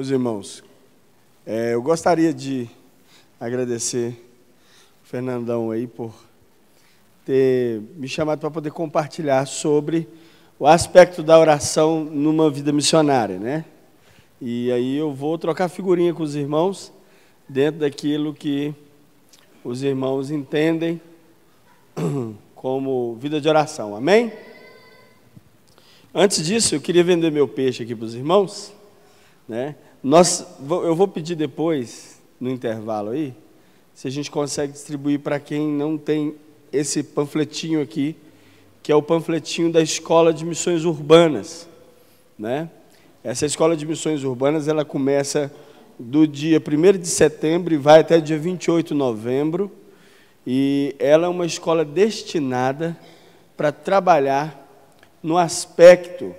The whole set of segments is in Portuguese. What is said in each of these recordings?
Meus irmãos, eu gostaria de agradecer o Fernandão aí por ter me chamado para poder compartilhar sobre o aspecto da oração numa vida missionária, né? E aí eu vou trocar figurinha com os irmãos dentro daquilo que os irmãos entendem como vida de oração, amém? Antes disso, eu queria vender meu peixe aqui para os irmãos, né? Eu vou pedir depois, no intervalo aí, se a gente consegue distribuir para quem não tem esse panfletinho aqui, que é o panfletinho da Escola de Missões Urbanas, né? Essa Escola de Missões Urbanas, ela começa do dia 1º de setembro e vai até dia 28 de novembro, e ela é uma escola destinada para trabalhar no aspecto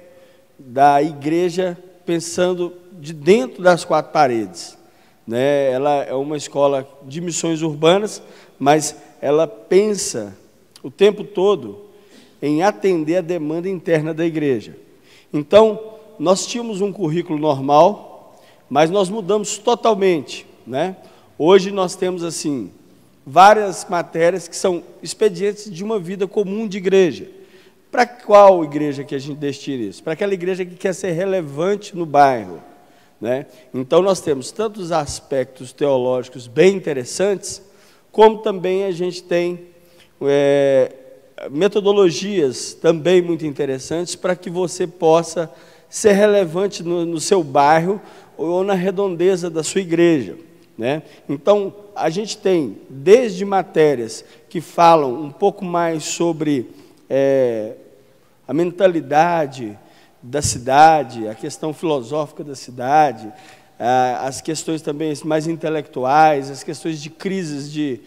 da igreja, pensando de dentro das quatro paredes, né? Ela é uma escola de missões urbanas, mas ela pensa o tempo todo em atender a demanda interna da igreja. Então, nós tínhamos um currículo normal, mas nós mudamos totalmente, né? Hoje nós temos, assim, várias matérias que são expedientes de uma vida comum de igreja. Para qual igreja que a gente destina isso? Para aquela igreja que quer ser relevante no bairro, né? Então, nós temos tantos aspectos teológicos bem interessantes, como também a gente tem metodologias também muito interessantes para que você possa ser relevante no seu bairro ou na redondeza da sua igreja, né? Então, a gente tem desde matérias que falam um pouco mais sobre a mentalidade da cidade, a questão filosófica da cidade, as questões também mais intelectuais, as questões de crises de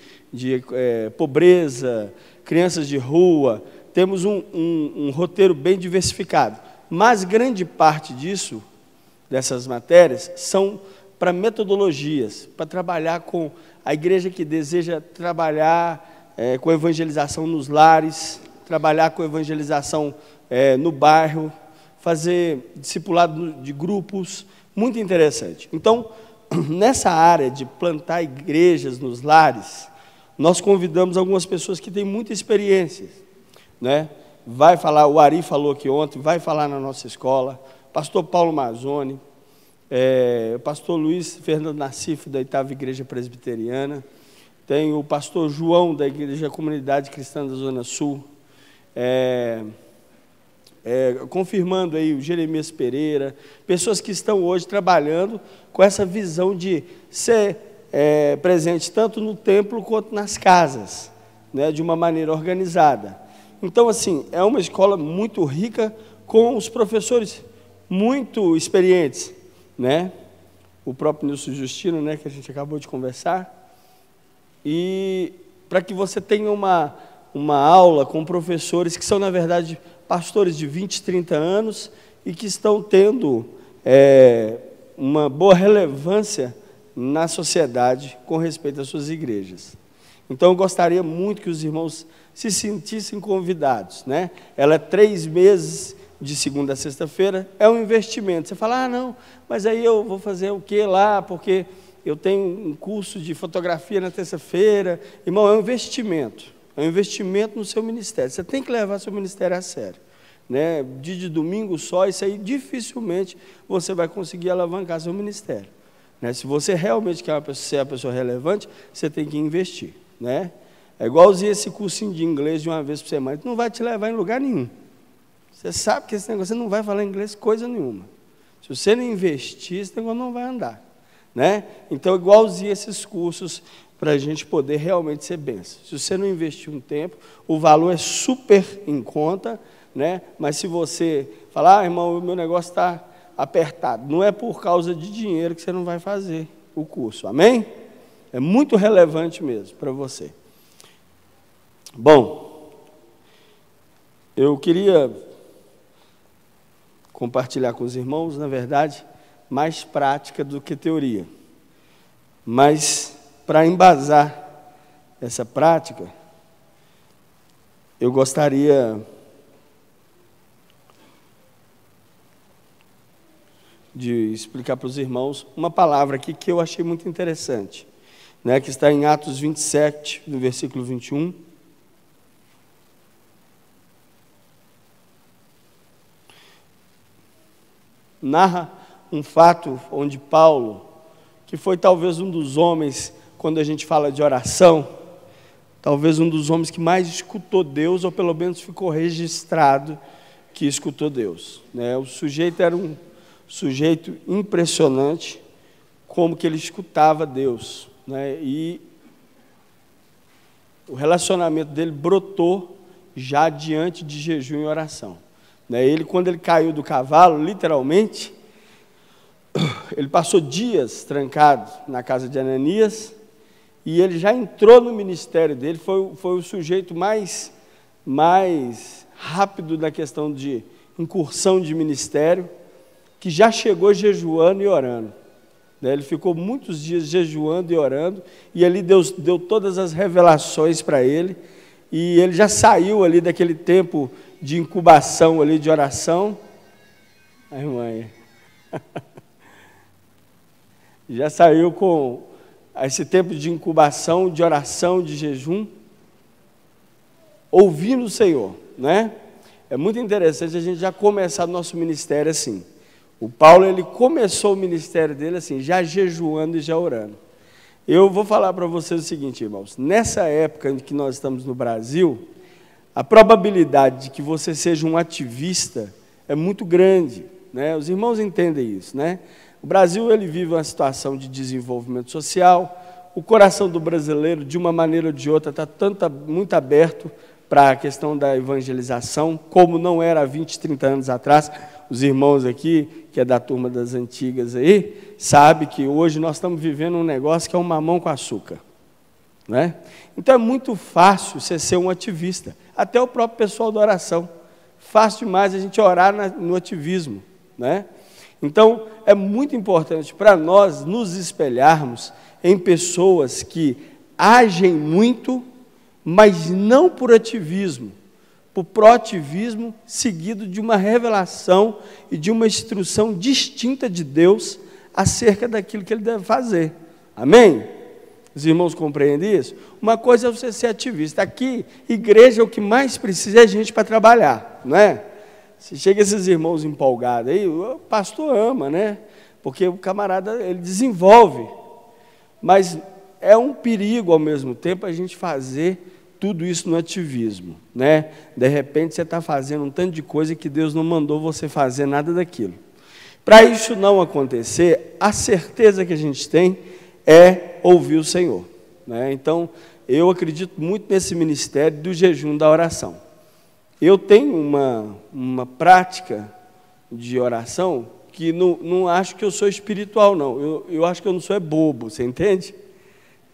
pobreza, crianças de rua. Temos um roteiro bem diversificado, mas grande parte disso, dessas matérias, são para metodologias, para trabalhar com a igreja que deseja trabalhar com evangelização nos lares, trabalhar com evangelização no bairro, fazer discipulado de grupos, muito interessante. Então, nessa área de plantar igrejas nos lares, nós convidamos algumas pessoas que têm muita experiência, né? Vai falar, o Ari falou aqui ontem, vai falar na nossa escola, pastor Paulo Mazzoni, o pastor Luiz Fernando Nassif, da 8ª Igreja Presbiteriana, tem o pastor João, da Igreja Comunidade Cristã da Zona Sul, confirmando aí o Jeremias Pereira, pessoas que estão hoje trabalhando com essa visão de ser presente tanto no templo quanto nas casas, né, de uma maneira organizada. Então, assim, é uma escola muito rica, com os professores muito experientes, né? O próprio Nilson Justino, né, que a gente acabou de conversar, e para que você tenha uma aula com professores que são, na verdade, pastores de 20, 30 anos e que estão tendo uma boa relevância na sociedade com respeito às suas igrejas. Então, eu gostaria muito que os irmãos se sentissem convidados, né? Ela é 3 meses, de segunda a sexta-feira, é um investimento. Você fala, não, mas aí eu vou fazer o quê lá, porque eu tenho um curso de fotografia na terça-feira. Irmão, é um investimento no seu ministério. Você tem que levar seu ministério a sério, né? Dia de domingo só, isso aí dificilmente você vai conseguir alavancar seu ministério, né? Se você realmente quer ser uma pessoa relevante, você tem que investir, né? É igualzinho esse cursinho de inglês de uma vez por semana, não vai te levar em lugar nenhum. Você sabe que esse negócio, você não vai falar inglês coisa nenhuma. Se você não investir, esse negócio não vai andar, né? Então, igualzinho esses cursos, para a gente poder realmente ser bênção. Se você não investir um tempo, o valor é super em conta, né? Mas se você falar, irmão, o meu negócio está apertado, não é por causa de dinheiro que você não vai fazer o curso, amém? É muito relevante mesmo para você. Bom, eu queria compartilhar com os irmãos, na verdade, mais prática do que teoria. Mas, para embasar essa prática, eu gostaria de explicar para os irmãos uma palavra aqui que eu achei muito interessante, né, que está em Atos 27, no versículo 21. Narra um fato onde Paulo, que foi talvez um dos homens, quando a gente fala de oração, talvez um dos homens que mais escutou Deus, ou pelo menos ficou registrado que escutou Deus, né? O sujeito era um sujeito impressionante, como que ele escutava Deus, né? E o relacionamento dele brotou já diante de jejum e oração, né? Ele, quando ele caiu do cavalo, literalmente, ele passou dias trancado na casa de Ananias, e ele já entrou no ministério dele, foi o sujeito mais rápido na questão de incursão de ministério, que já chegou jejuando e orando, né? Ele ficou muitos dias jejuando e orando, e ali Deus deu todas as revelações para ele, e ele já saiu ali daquele tempo de incubação ali, de oração. Ai, mãe. Já saiu com esse tempo de incubação, de oração, de jejum, ouvindo o Senhor, né? É muito interessante a gente já começar nosso ministério assim. O Paulo, ele começou o ministério dele assim, já jejuando e já orando. Eu vou falar para vocês o seguinte, irmãos, nessa época em que nós estamos no Brasil, a probabilidade de que você seja um ativista é muito grande, né? Os irmãos entendem isso, né? O Brasil, ele vive uma situação de desenvolvimento social, o coração do brasileiro, de uma maneira ou de outra, está muito aberto para a questão da evangelização, como não era há 20, 30 anos atrás. Os irmãos aqui, que é da turma das antigas aí, sabem que hoje nós estamos vivendo um negócio que é um mamão com açúcar, né? Então é muito fácil você ser um ativista, até o próprio pessoal da oração. Fácil demais a gente orar no ativismo, né? Então, é muito importante para nós nos espelharmos em pessoas que agem muito, mas não por ativismo, por proativismo seguido de uma revelação e de uma instrução distinta de Deus acerca daquilo que ele deve fazer. Amém? Os irmãos compreendem isso? Uma coisa é você ser ativista. Aqui, igreja, o que mais precisa é gente para trabalhar, não é? Se chega esses irmãos empolgados aí, o pastor ama, né? Porque o camarada, ele desenvolve. Mas é um perigo, ao mesmo tempo, a gente fazer tudo isso no ativismo, né? De repente, você está fazendo um tanto de coisa que Deus não mandou você fazer nada daquilo. Para isso não acontecer, a certeza que a gente tem é ouvir o Senhor, né? Então, eu acredito muito nesse ministério do jejum da oração. Eu tenho uma prática de oração que não acho que eu sou espiritual, não. Eu acho que eu não sou bobo, você entende?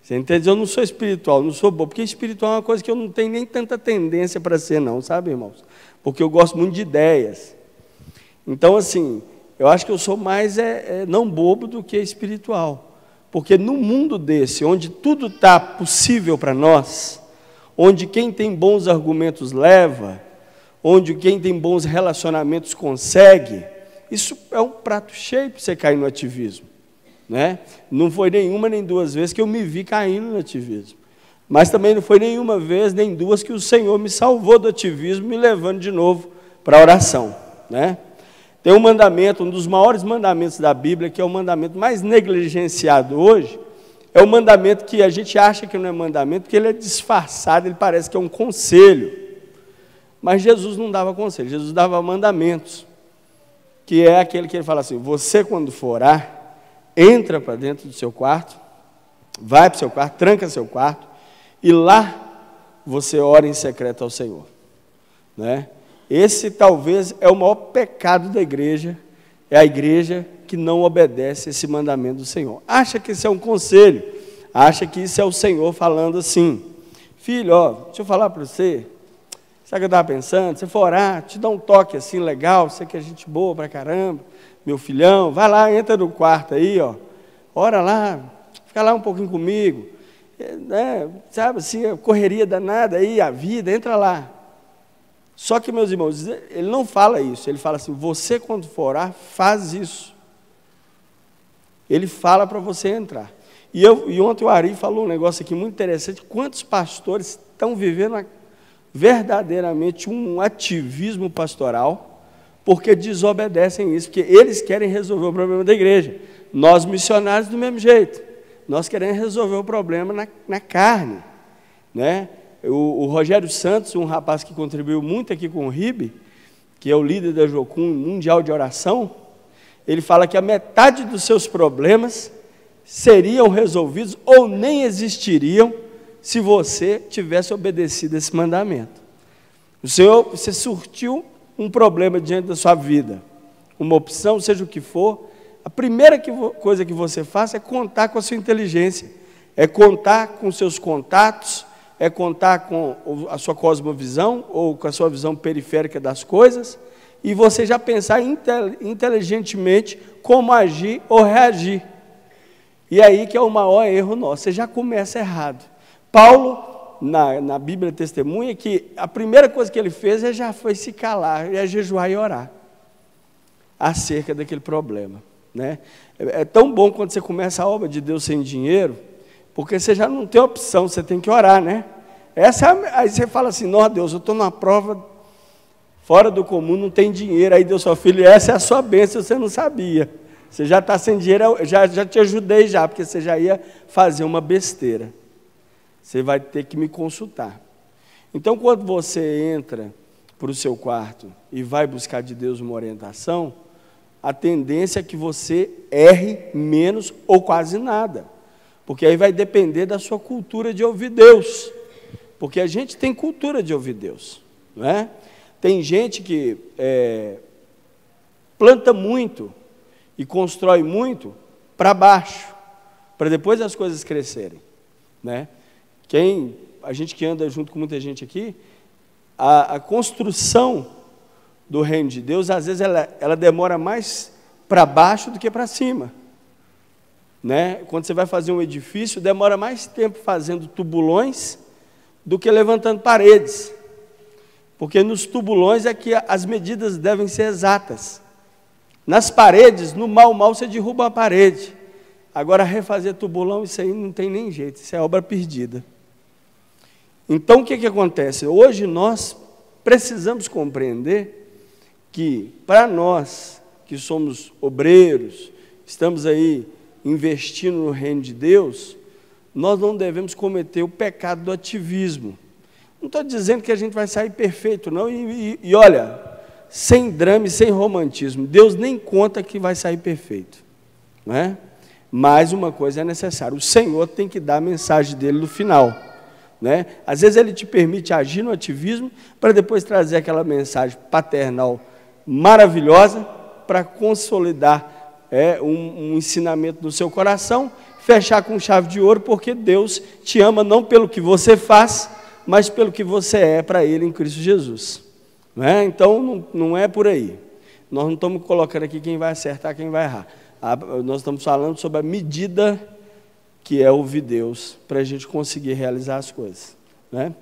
Você entende? Eu não sou espiritual, não sou bobo, porque espiritual é uma coisa que eu não tenho nem tanta tendência para ser, não, sabe, irmãos? Porque eu gosto muito de ideias. Então, assim, eu acho que eu sou mais não bobo do que espiritual. Porque no mundo desse, onde tudo está possível para nós, onde quem tem bons argumentos leva, onde quem tem bons relacionamentos consegue, isso é um prato cheio para você cair no ativismo, né? Não foi nenhuma nem duas vezes que eu me vi caindo no ativismo, mas também não foi nenhuma vez nem duas que o Senhor me salvou do ativismo, me levando de novo para a oração, né? Tem um mandamento, um dos maiores mandamentos da Bíblia, que é o mandamento mais negligenciado hoje, é o mandamento que a gente acha que não é mandamento, porque ele é disfarçado, ele parece que é um conselho. Mas Jesus não dava conselho, Jesus dava mandamentos, que é aquele que ele fala assim: você, quando for orar, entra para dentro do seu quarto, vai para o seu quarto, tranca seu quarto, e lá você ora em secreto ao Senhor, né? Esse talvez é o maior pecado da igreja, é a igreja que não obedece esse mandamento do Senhor. Acha que isso é um conselho, acha que isso é o Senhor falando assim: filho, deixa eu falar para você, sabe o que eu estava pensando? Se for orar, te dá um toque assim legal, você que é gente boa pra caramba, meu filhão, vai lá, entra no quarto aí, ora lá, fica lá um pouquinho comigo, né? Sabe assim, a correria danada aí, a vida, entra lá. Só que, meus irmãos, ele não fala isso, ele fala assim: você, quando for orar, faz isso. ele fala para você entrar. E ontem o Ari falou um negócio aqui muito interessante. Quantos pastores estão vivendo verdadeiramente um ativismo pastoral porque desobedecem isso, porque eles querem resolver o problema da igreja. Nós, missionários, do mesmo jeito. Nós queremos resolver o problema na carne, né? O Rogério Santos, um rapaz que contribuiu muito aqui com o RIB, que é o líder da Jocum Mundial de Oração, ele fala que a metade dos seus problemas seriam resolvidos ou nem existiriam se você tivesse obedecido esse mandamento. O Senhor, você surtiu um problema diante da sua vida, uma opção, seja o que for, a primeira coisa que você faz é contar com a sua inteligência, é contar com os seus contatos, é contar com a sua cosmovisão ou com a sua visão periférica das coisas, e você já pensar inteligentemente como agir ou reagir. E aí que é o maior erro nosso, você já começa errado. Paulo, na Bíblia testemunha que a primeira coisa que ele fez já foi se calar, jejuar e orar acerca daquele problema, né? É tão bom quando você começa a obra de Deus sem dinheiro, porque você já não tem opção, você tem que orar, né? Aí você fala assim, não, Deus, eu estou numa prova fora do comum, não tem dinheiro. Aí Deus, filho, essa é a sua bênção, você não sabia. Você já está sem dinheiro, já te ajudei já, porque você já ia fazer uma besteira. Você vai ter que me consultar. Então, quando você entra para o seu quarto e vai buscar de Deus uma orientação, a tendência é que você erre menos ou quase nada. Porque aí vai depender da sua cultura de ouvir Deus. Porque a gente tem cultura de ouvir Deus, não é? Tem gente que planta muito e constrói muito para baixo, para depois as coisas crescerem, né? A gente que anda junto com muita gente aqui, a construção do reino de Deus, às vezes ela demora mais para baixo do que para cima, né? Quando você vai fazer um edifício, demora mais tempo fazendo tubulões do que levantando paredes, porque nos tubulões é que as medidas devem ser exatas. Nas paredes, no mal você derruba a parede. Agora, refazer tubulão, isso aí não tem nem jeito, isso é obra perdida. Então, o que acontece? Hoje nós precisamos compreender que, para nós que somos obreiros, estamos aí investindo no reino de Deus, nós não devemos cometer o pecado do ativismo. Não estou dizendo que a gente vai sair perfeito, não, e olha, sem drama e sem romantismo, Deus nem conta que vai sair perfeito, não é? Mas uma coisa é necessária, o Senhor tem que dar a mensagem dele no final, né? Às vezes ele te permite agir no ativismo, para depois trazer aquela mensagem paternal maravilhosa, para consolidar um ensinamento no seu coração, fechar com chave de ouro, porque Deus te ama não pelo que você faz, mas pelo que você é para Ele em Cristo Jesus. Não é? Então, não é por aí. Nós não estamos colocando aqui quem vai acertar, quem vai errar. Nós estamos falando sobre a medida que é ouvir Deus, para a gente conseguir realizar as coisas. Né?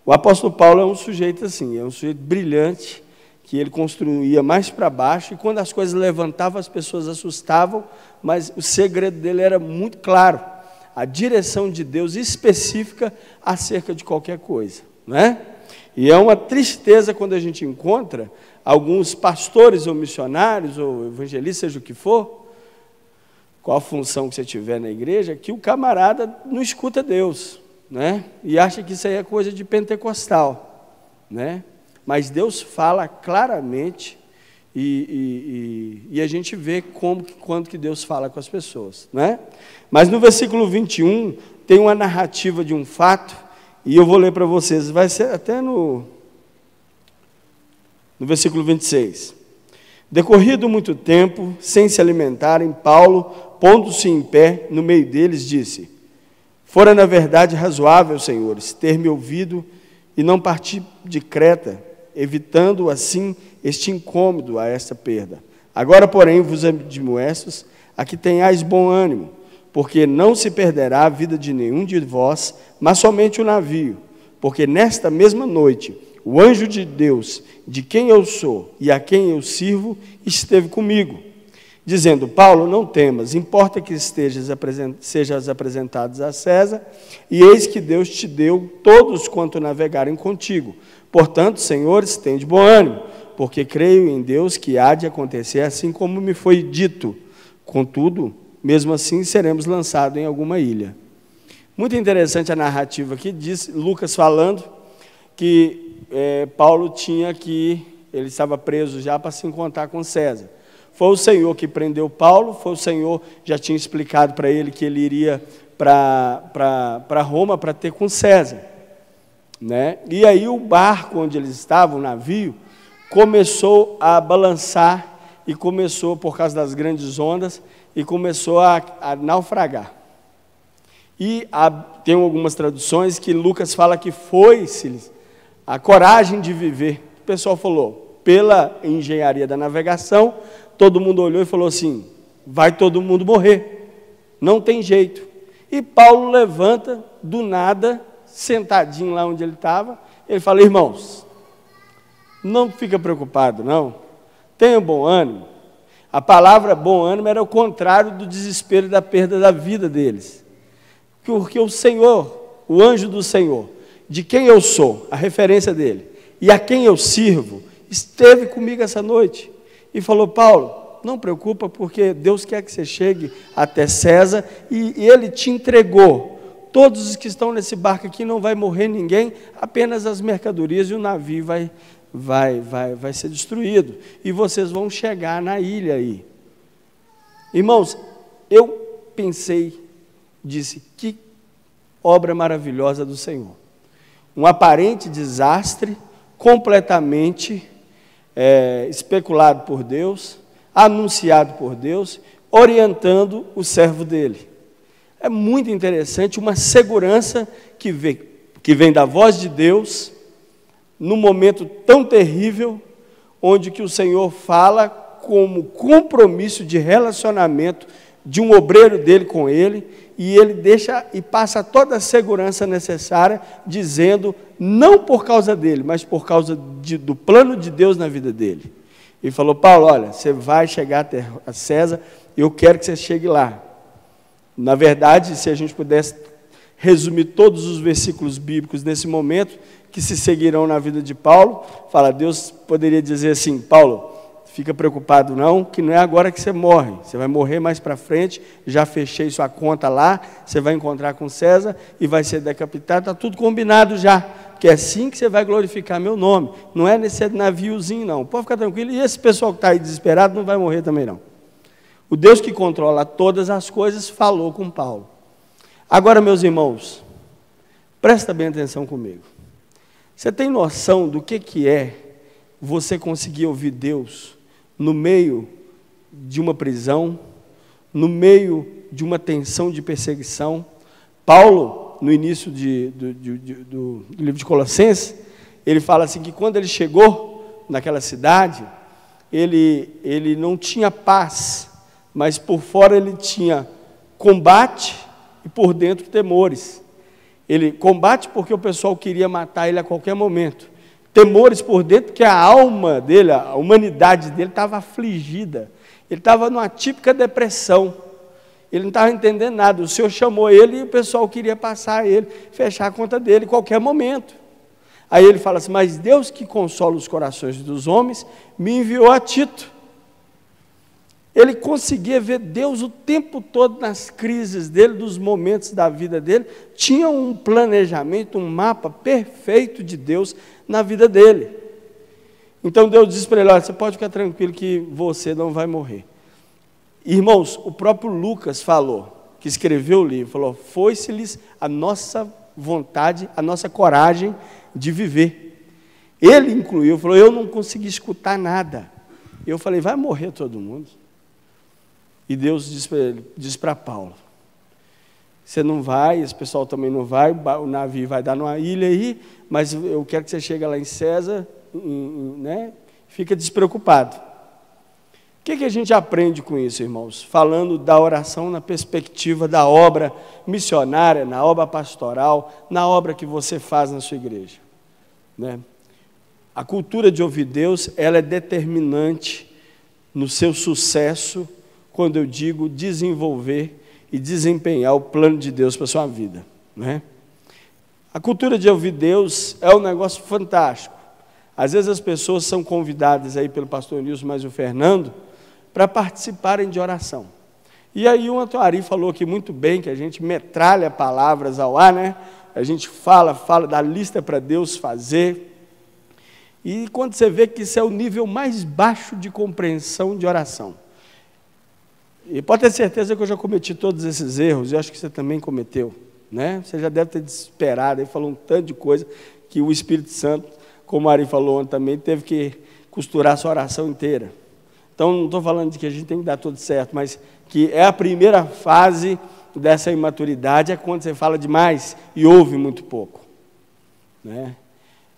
O apóstolo Paulo é um sujeito assim, é um sujeito brilhante, que ele construía mais para baixo, e quando as coisas levantavam, as pessoas assustavam, mas o segredo dele era muito claro, a direção de Deus específica acerca de qualquer coisa, né? E é uma tristeza quando a gente encontra alguns pastores ou missionários, ou evangelistas, seja o que for, qual a função que você tiver na igreja, que o camarada não escuta Deus, né? E acha que isso aí é coisa de pentecostal, né? Mas Deus fala claramente e a gente vê quando que Deus fala com as pessoas, né? Mas no versículo 21 tem uma narrativa de um fato, e eu vou ler para vocês, vai ser até no versículo 26. Decorrido muito tempo, sem se alimentarem, Paulo, pondo-se em pé no meio deles, disse: fora na verdade razoável, senhores, ter me ouvido e não partir de Creta, evitando assim este incômodo a esta perda. Agora, porém, vos admoesto a que tenhais bom ânimo, porque não se perderá a vida de nenhum de vós, mas somente o navio, porque nesta mesma noite o anjo de Deus, de quem eu sou e a quem eu sirvo, esteve comigo. dizendo: Paulo, não temas, importa que sejas apresentados a César, e eis que Deus te deu todos quanto navegarem contigo. Portanto, senhores, tende bom ânimo, porque creio em Deus que há de acontecer assim como me foi dito. Contudo, mesmo assim, seremos lançados em alguma ilha. Muito interessante a narrativa aqui, diz Lucas falando que Paulo ele estava preso já para se encontrar com César. Foi o Senhor que prendeu Paulo, foi o Senhor que já tinha explicado para ele que ele iria para Roma para ter com César. Né? E aí o barco onde eles estavam, o navio, começou a balançar e começou, por causa das grandes ondas, e começou a naufragar. E tem algumas traduções que Lucas fala que foi-se a coragem de viver. O pessoal falou, pela engenharia da navegação, todo mundo olhou e falou assim: vai todo mundo morrer, não tem jeito. E Paulo levanta do nada, sentadinho lá onde ele estava, ele fala: irmãos, não fica preocupado não, tenha bom ânimo. A palavra bom ânimo era o contrário do desespero e da perda da vida deles. Porque o Senhor, o anjo do Senhor, de quem eu sou, a referência dele, e a quem eu sirvo, esteve comigo essa noite e falou: Paulo, não preocupa, porque Deus quer que você chegue até César, e ele te entregou. Todos os que estão nesse barco aqui, não vai morrer ninguém, apenas as mercadorias, e o navio vai ser destruído, e vocês vão chegar na ilha aí. Irmãos, eu pensei, disse: que obra maravilhosa do Senhor. Um aparente desastre, completamente especulado por Deus, anunciado por Deus, orientando o servo dele. É muito interessante, uma segurança que vem da voz de Deus, num momento tão terrível, onde que o Senhor fala como compromisso de relacionamento de um obreiro dele com ele, e ele deixa e passa toda a segurança necessária, dizendo, não por causa dele, mas por causa do plano de Deus na vida dele. Ele falou: Paulo, olha, você vai chegar até a César, eu quero que você chegue lá. Na verdade, se a gente pudesse resumir todos os versículos bíblicos nesse momento, que se seguirão na vida de Paulo, Deus poderia dizer assim: Paulo, fica preocupado não, que não é agora que você morre, você vai morrer mais para frente, já fechei sua conta lá, você vai encontrar com César e vai ser decapitado, está tudo combinado já, que é assim que você vai glorificar meu nome, não é nesse naviozinho não, pode ficar tranquilo, e esse pessoal que está aí desesperado não vai morrer também não. O Deus que controla todas as coisas falou com Paulo. Agora, meus irmãos, presta bem atenção comigo. Você tem noção do que é você conseguir ouvir Deus no meio de uma prisão, no meio de uma tensão de perseguição? Paulo, no início do livro de Colossenses, ele fala assim, que quando ele chegou naquela cidade, ele não tinha paz, mas por fora ele tinha combate e por dentro temores. Ele combate porque o pessoal queria matar ele a qualquer momento. Temores por dentro, porque a alma dele, a humanidade dele estava afligida. Ele estava numa típica depressão. Ele não estava entendendo nada. O Senhor chamou ele e o pessoal queria passar ele, fechar a conta dele a qualquer momento. Aí ele fala assim: mas Deus que consola os corações dos homens, me enviou a Tito. Ele conseguia ver Deus o tempo todo nas crises dele, dos momentos da vida dele, tinha um planejamento, um mapa perfeito de Deus na vida dele. Então Deus disse para ele: olha, você pode ficar tranquilo que você não vai morrer. Irmãos, o próprio Lucas falou, que escreveu o livro, falou: foi-se-lhes a nossa vontade, a nossa coragem de viver. Ele incluiu, falou: eu não consegui escutar nada. Eu falei: vai morrer todo mundo. E Deus diz para Paulo: você não vai, esse pessoal também não vai, o navio vai dar numa ilha aí, mas eu quero que você chegue lá em César, né? Fica despreocupado. O que a gente aprende com isso, irmãos? Falando da oração na perspectiva da obra missionária, na obra pastoral, na obra que você faz na sua igreja, né? A cultura de ouvir Deus, ela é determinante no seu sucesso quando eu digo desenvolver e desempenhar o plano de Deus para a sua vida, né? A cultura de ouvir Deus é um negócio fantástico. Às vezes as pessoas são convidadas aí pelo pastor Nilson, mas o Fernando, para participarem de oração. E aí o Antoari falou aqui muito bem, que a gente metralha palavras ao ar, né? A gente fala, dá lista para Deus fazer. E quando você vê que isso é o nível mais baixo de compreensão de oração. E pode ter certeza que eu já cometi todos esses erros, eu acho que você também cometeu, né? Você já deve ter desesperado, aí falou um tanto de coisa, que o Espírito Santo, como a Ari falou ontem também, teve que costurar a sua oração inteira. Então, não estou falando de que a gente tem que dar tudo certo, mas que é a primeira fase dessa imaturidade, é quando você fala demais e ouve muito pouco, né?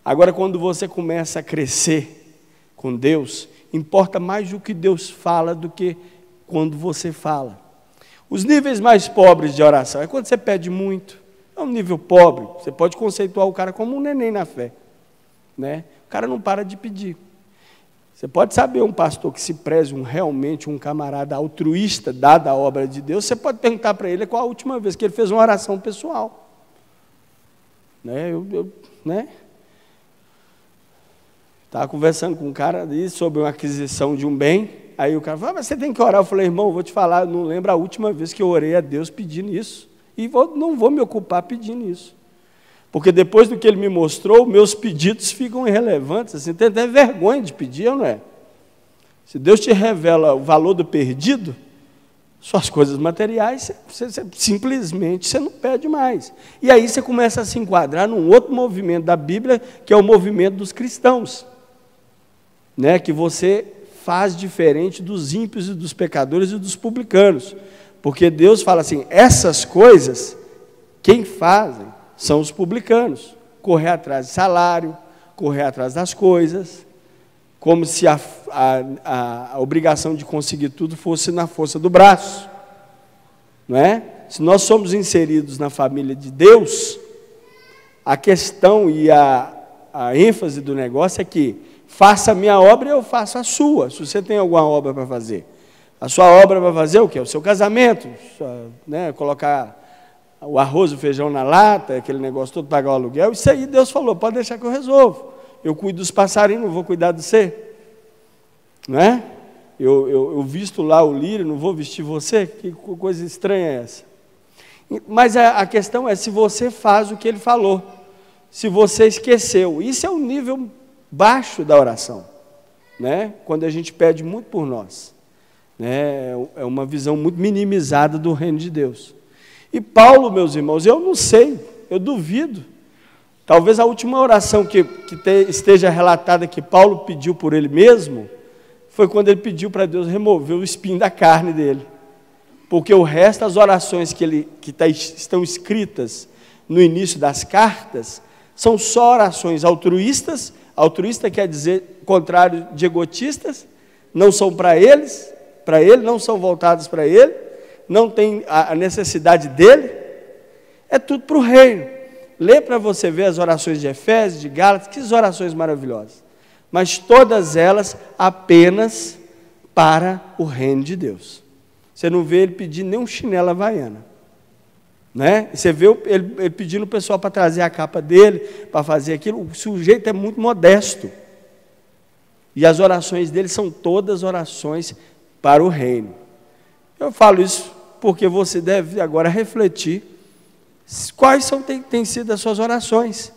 Agora, quando você começa a crescer com Deus, importa mais o que Deus fala do que quando você fala. Os níveis mais pobres de oração é quando você pede muito. É um nível pobre. Você pode conceituar o cara como um neném na fé, né? O cara não para de pedir. Você pode saber um pastor que se preze realmente um camarada altruísta, dada a obra de Deus, você pode perguntar para ele qual a última vez que ele fez uma oração pessoal. Né? Né? Estava conversando com um cara ali sobre uma aquisição de um bem, aí o cara falou, mas você tem que orar. Eu falei, irmão, vou te falar, eu não lembro a última vez que eu orei a Deus pedindo isso, e não vou me ocupar pedindo isso, porque depois do que ele me mostrou, meus pedidos ficam irrelevantes, assim, tem até vergonha de pedir, não é? Se Deus te revela o valor do perdido, suas coisas materiais, simplesmente você não pede mais. E aí você começa a se enquadrar num outro movimento da Bíblia, que é o movimento dos cristãos, né? Que você faz diferente dos ímpios e dos pecadores e dos publicanos, porque Deus fala assim, essas coisas, quem fazem são os publicanos, correr atrás de salário, correr atrás das coisas, como se a obrigação de conseguir tudo fosse na força do braço, não é? Se nós somos inseridos na família de Deus, a questão e a ênfase do negócio é que faça a minha obra e eu faço a sua, se você tem alguma obra para fazer. A sua obra vai fazer o quê? O seu casamento, né? Colocar o arroz, o feijão na lata, aquele negócio todo, pagar o aluguel, isso aí Deus falou, pode deixar que eu resolvo. Eu cuido dos passarinhos, não vou cuidar de você. Não é? Eu visto lá o lírio, não vou vestir você? Que coisa estranha é essa? Mas a questão é se você faz o que ele falou, se você esqueceu. Isso é um nível baixo da oração, né? Quando a gente pede muito por nós, né? É uma visão muito minimizada do reino de Deus. E Paulo, meus irmãos, eu não sei, eu duvido. Talvez a última oração que esteja relatada que Paulo pediu por ele mesmo, foi quando ele pediu para Deus remover o espinho da carne dele. Porque o resto das orações que estão escritas no início das cartas, são só orações altruístas. Altruísta quer dizer contrário de egotistas, não são para ele, não são voltadas para ele, não tem a necessidade dele, é tudo para o reino. Lê para você ver as orações de Efésios, de Gálatas, que orações maravilhosas. Mas todas elas apenas para o reino de Deus. Você não vê ele pedindo nem um chinelo havaiana, né? Você vê ele pedindo o pessoal para trazer a capa dele, para fazer aquilo. O sujeito é muito modesto. E as orações dele são todas orações para o reino. Eu falo isso porque você deve agora refletir quais têm sido as suas orações,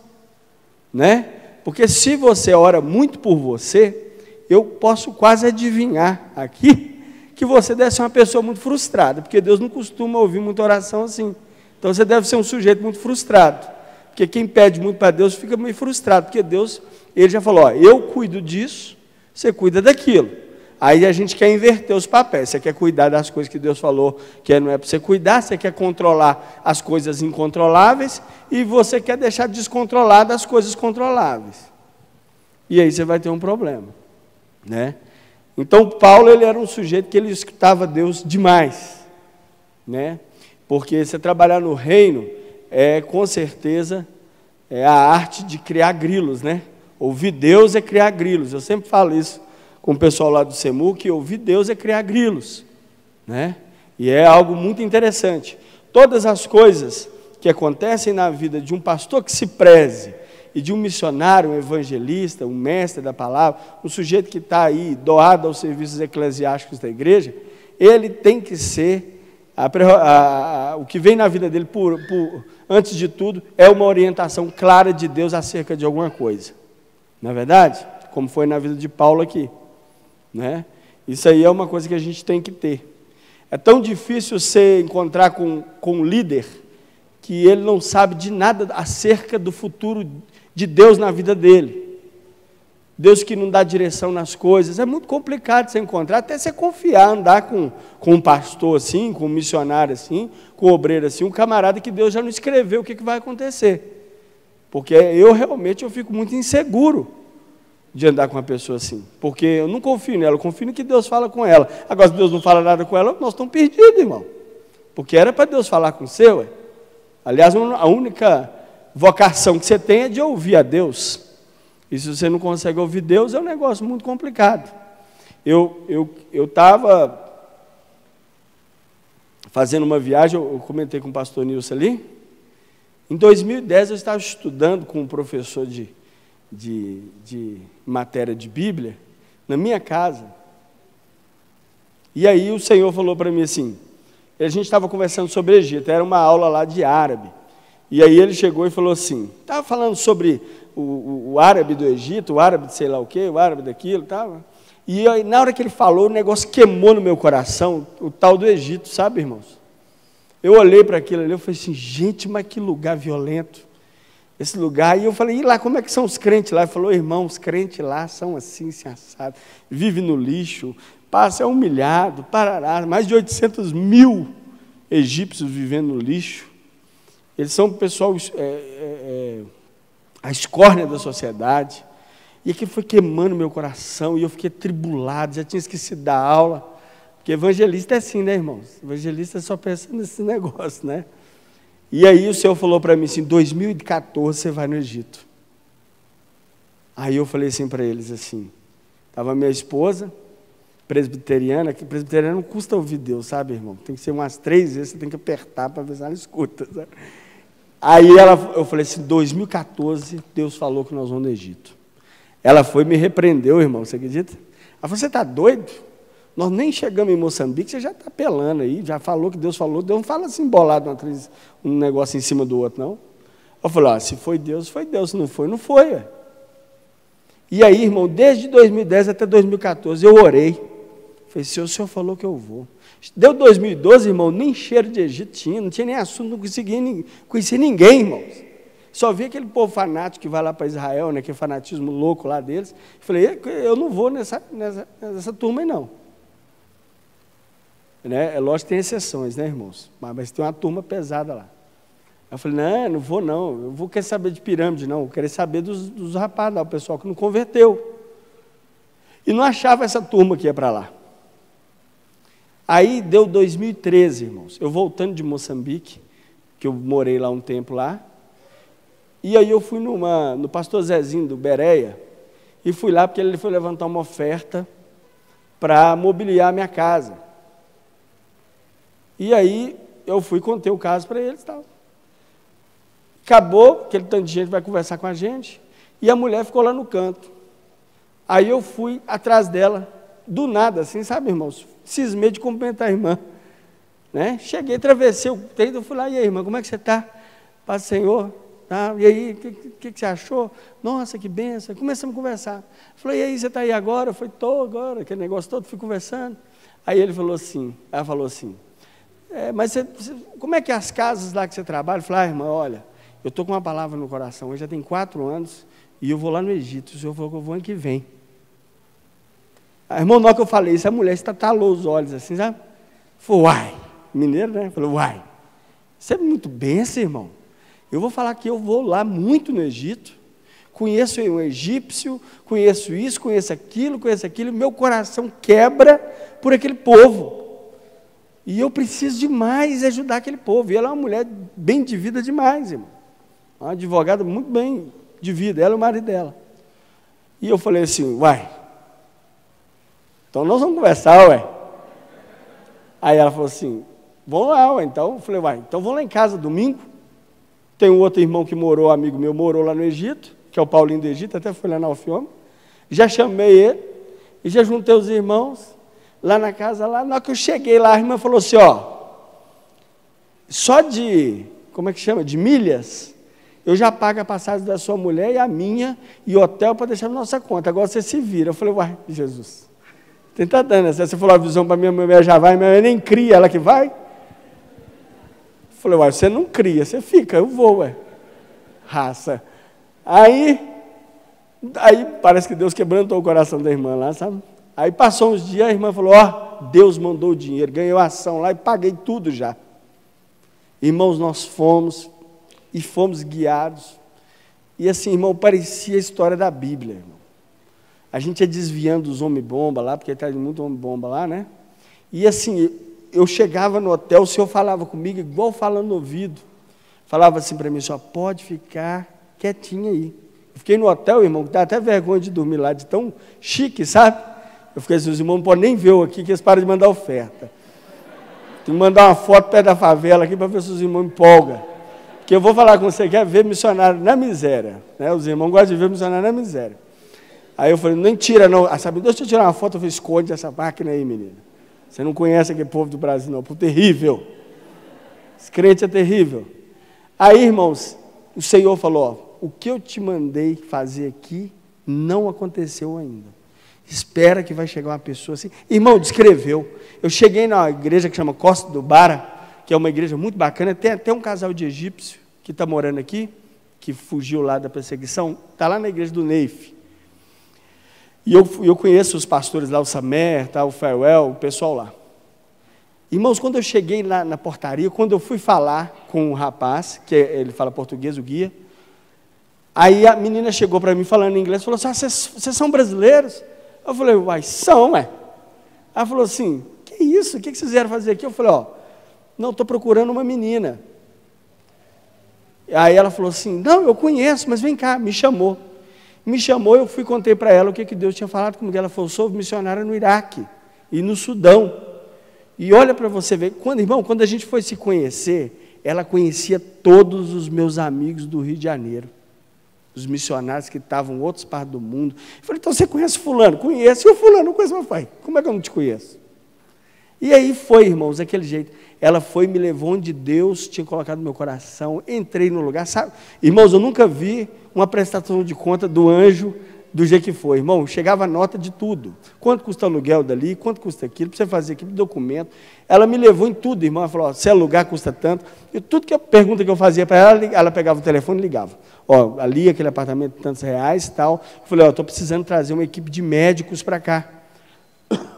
né? Porque se você ora muito por você, eu posso quase adivinhar aqui que você deve ser uma pessoa muito frustrada, porque Deus não costuma ouvir muita oração assim. Então você deve ser um sujeito muito frustrado, porque quem pede muito para Deus fica meio frustrado, porque Deus, ele já falou, ó, eu cuido disso, você cuida daquilo. Aí a gente quer inverter os papéis, você quer cuidar das coisas que Deus falou que não é para você cuidar, você quer controlar as coisas incontroláveis, e você quer deixar descontroladas as coisas controláveis. E aí você vai ter um problema, né? Então Paulo, ele era um sujeito que ele escutava Deus demais, né? Porque você trabalhar no reino, com certeza, é a arte de criar grilos, né? Ouvir Deus é criar grilos, eu sempre falo isso com o pessoal lá do SEMU, que ouvir Deus é criar grilos, né? E é algo muito interessante. Todas as coisas que acontecem na vida de um pastor que se preze, e de um missionário, um evangelista, um mestre da palavra, um sujeito que está aí doado aos serviços eclesiásticos da igreja, ele tem que ser, o que vem na vida dele, antes de tudo, é uma orientação clara de Deus acerca de alguma coisa. Não é verdade? Como foi na vida de Paulo aqui, né? Isso aí é uma coisa que a gente tem que ter. É tão difícil você encontrar com um líder que ele não sabe de nada acerca do futuro de Deus na vida dele. Deus que não dá direção nas coisas. É muito complicado você encontrar, até você confiar, andar com um pastor assim, com um missionário assim, com um obreiro assim, um camarada que Deus já não escreveu o que vai acontecer. Porque eu fico muito inseguro de andar com uma pessoa assim. Porque eu não confio nela, eu confio no que Deus fala com ela. Agora, se Deus não fala nada com ela, nós estamos perdidos, irmão. Porque era para Deus falar com você, ué. Aliás, a única vocação que você tem é de ouvir a Deus. E se você não consegue ouvir Deus, é um negócio muito complicado. Eu estava fazendo uma viagem, eu comentei com o pastor Nilson ali. Em 2010, eu estava estudando com um professor de matéria de Bíblia, na minha casa. E aí o Senhor falou para mim assim, a gente estava conversando sobre Egito, era uma aula lá de árabe. E aí ele chegou e falou assim, estava falando sobre o árabe do Egito, o árabe de sei lá o quê, o árabe daquilo, tal. E aí, na hora que ele falou, o negócio queimou no meu coração, o tal do Egito, sabe, irmãos? Eu olhei para aquilo ali, eu falei assim, gente, mas que lugar violento, esse lugar. E eu falei, e lá, como é que são os crentes lá? Ele falou, irmão, os crentes lá são assim, assados, vivem no lixo, passa humilhado, parará, mais de 800 mil egípcios vivendo no lixo. Eles são o pessoal, a escórnia da sociedade. E aquilo foi queimando meu coração, e eu fiquei tribulado, já tinha esquecido da aula. Porque evangelista é assim, né, irmãos? Evangelista só pensa nesse negócio, né? E aí o Senhor falou para mim assim, 2014 você vai no Egito. Aí eu falei assim para eles assim, estava minha esposa, presbiteriana, que presbiteriana não custa ouvir Deus, sabe, irmão? Tem que ser umas 3 vezes, você tem que apertar para ver se ela escuta, sabe? Aí eu falei assim, 2014, Deus falou que nós vamos no Egito. Ela foi e me repreendeu, irmão, você acredita? Ela falou, você está doido? Nós nem chegamos em Moçambique, você já está apelando aí, já falou que Deus falou, Deus não fala assim, bolado, um negócio em cima do outro, não. Eu falei, se foi Deus, se não foi, não foi. Ué. E aí, irmão, desde 2010 até 2014, eu orei. Falei, o Senhor falou que eu vou. Deu 2012, irmão, nem cheiro de Egito tinha, não tinha nem assunto, não conseguia conhecer ninguém, irmãos. Só vi aquele povo fanático que vai lá para Israel, né, aquele fanatismo louco lá deles. Falei, eu não vou nessa turma aí, não. Né? É lógico que tem exceções, né, irmãos? Mas tem uma turma pesada lá. Eu falei, não vou não, eu vou querer saber de pirâmide, não, eu quero saber dos rapazes lá, o pessoal que não converteu. E não achava essa turma que ia para lá. Aí deu 2013, irmãos, eu voltando de Moçambique, que eu morei lá um tempo lá, e aí eu fui no pastor Zezinho do Bereia, e fui lá porque ele foi levantar uma oferta para mobiliar a minha casa. E aí eu fui contei o caso para eles e tal. Acabou, aquele tanto de gente vai conversar com a gente, e a mulher ficou lá no canto. Aí eu fui atrás dela, do nada, assim, sabe, irmãos? Cismei de cumprimentar a irmã. Né? Cheguei, atravessei o treino, fui lá, e aí, irmã, como é que você está? Paz do Senhor. Tá? E aí, o que você achou? Nossa, que benção. Começamos a conversar. Falei, e aí, você está aí agora? Eu falei, estou agora, aquele negócio todo, fui conversando. Aí ela falou assim, mas como é que é as casas lá que você trabalha? Eu falei, irmã, olha, eu estou com uma palavra no coração, eu já tenho 4 anos, e eu vou lá no Egito, o Senhor falou que eu vou ano que vem. A irmã, na hora que eu falei isso, a mulher estatalou os olhos assim, sabe? Falei, uai, mineiro, né? Falei, uai, você é muito benção, irmão. Eu vou falar que eu vou lá muito no Egito, conheço um egípcio, conheço isso, conheço aquilo, meu coração quebra por aquele povo. E eu preciso demais ajudar aquele povo. E ela é uma mulher bem de vida demais, irmão. Uma advogada muito bem de vida, ela e o marido dela. E eu falei assim, uai, então nós vamos conversar, ué. Aí ela falou assim, vamos lá, ué. Então eu falei, então vamos lá em casa domingo. Tem um outro irmão que morou, amigo meu, morou lá no Egito, que é o Paulinho do Egito, até foi lá na Alfiômega. Já chamei ele e já juntei os irmãos lá na casa, lá. Na hora que eu cheguei lá, a irmã falou assim, só de, como é que chama, de milhas, eu já pago a passagem da sua mulher e a minha, e hotel para deixar na nossa conta, agora você se vira. Eu falei, Jesus, tem tá dando, né? Você falou a visão para minha mulher já vai, minha mulher nem cria, ela que vai? Eu falei, você não cria, você fica, eu vou, raça. Aí parece que Deus quebrantou o coração da irmã lá, sabe? Aí passou uns dias, a irmã falou, Deus mandou o dinheiro, ganhou a ação lá e paguei tudo já. Irmãos, nós fomos guiados, e assim, irmão, parecia a história da Bíblia, irmão. A gente ia desviando dos homem-bomba lá, porque está muito homem-bomba lá, né? E assim, eu chegava no hotel, o Senhor falava comigo, igual falando no ouvido, falava assim para mim, só pode ficar quietinho aí. Eu fiquei no hotel, irmão, que dá até vergonha de dormir lá, de tão chique, sabe? Eu fiquei assim, os irmãos não podem nem ver eu aqui, que eles param de mandar oferta. Tem que mandar uma foto perto da favela aqui para ver se os irmãos empolgam. Porque eu vou falar com você, quer ver missionário na miséria. Né? Os irmãos gostam de ver missionário na miséria. Aí eu falei, nem tira não. Sabe, deixa eu tirar uma foto. Eu falei, esconde essa máquina aí, menina. Você não conhece aquele povo do Brasil, não. Povo terrível. Esse crente é terrível. Aí, irmãos, o Senhor falou, o que eu te mandei fazer aqui não aconteceu ainda. Espera que vai chegar uma pessoa assim. Irmão, descreveu. Eu cheguei na igreja que chama Costa do Bara, que é uma igreja muito bacana. Tem até um casal de egípcio que está morando aqui, que fugiu lá da perseguição. Está lá na igreja do Neif. E eu conheço os pastores lá, o Samer, tá, o Farewell, o pessoal lá. Irmãos, quando eu cheguei lá na portaria, quando eu fui falar com o rapaz, que ele fala português, o guia, aí a menina chegou para mim falando em inglês, falou assim, vocês são brasileiros? Eu falei, são, Ela falou assim, que isso? O que vocês vieram fazer aqui? Eu falei, não, estou procurando uma menina. Aí ela falou assim, não, eu conheço, mas vem cá, me chamou. Eu fui e contei para ela o que Deus tinha falado comigo. Ela falou, sou missionária no Iraque e no Sudão. E olha para você ver, quando a gente foi se conhecer, ela conhecia todos os meus amigos do Rio de Janeiro. Os missionários que estavam em outras partes do mundo. Eu falei, então você conhece fulano? Conheço. E o fulano não conhece meu pai. Como é que eu não te conheço? E aí foi, irmãos, daquele jeito. Ela foi, me levou onde Deus tinha colocado no meu coração. Entrei no lugar, sabe? Irmãos, eu nunca vi uma prestação de conta do anjo do jeito que foi. Irmão, chegava a nota de tudo. Quanto custa o aluguel dali, quanto custa aquilo, para você fazer aquele documento. Ela me levou em tudo, irmão. Ela falou, se alugar custa tanto. E tudo que a pergunta que eu fazia para ela, ela pegava o telefone e ligava. Ali aquele apartamento, tantos reais e tal. Eu falei, estou precisando trazer uma equipe de médicos para cá.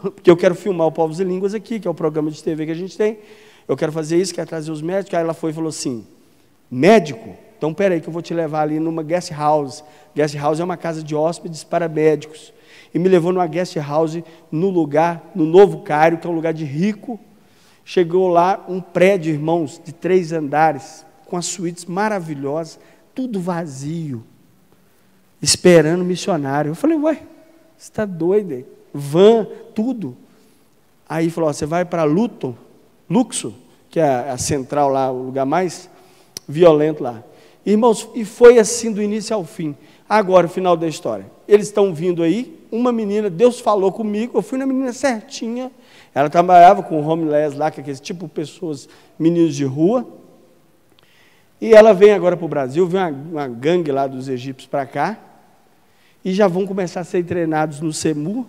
Porque eu quero filmar o Povos e Línguas aqui, que é o programa de TV que a gente tem. Eu quero fazer isso, quero trazer os médicos. Aí ela foi e falou assim, médico? Então, peraí que eu vou te levar ali numa guest house. Guest house é uma casa de hóspedes para médicos. E me levou numa guest house no Novo Cairo, que é um lugar de rico. Chegou lá um prédio, irmãos, de 3 andares, com as suítes maravilhosas, tudo vazio, esperando missionário. Eu falei, você está doido, hein? Van, tudo. Aí falou, você vai para Luxor, que é a central lá, o lugar mais violento lá. Irmãos, e foi assim do início ao fim. Agora, o final da história. Eles estão vindo aí, uma menina, Deus falou comigo, eu fui na menina certinha, ela trabalhava com homeless lá, que é aquele tipo de pessoas, meninos de rua, e ela vem agora para o Brasil, vem uma gangue lá dos egípcios para cá, e já vão começar a ser treinados no SEMU,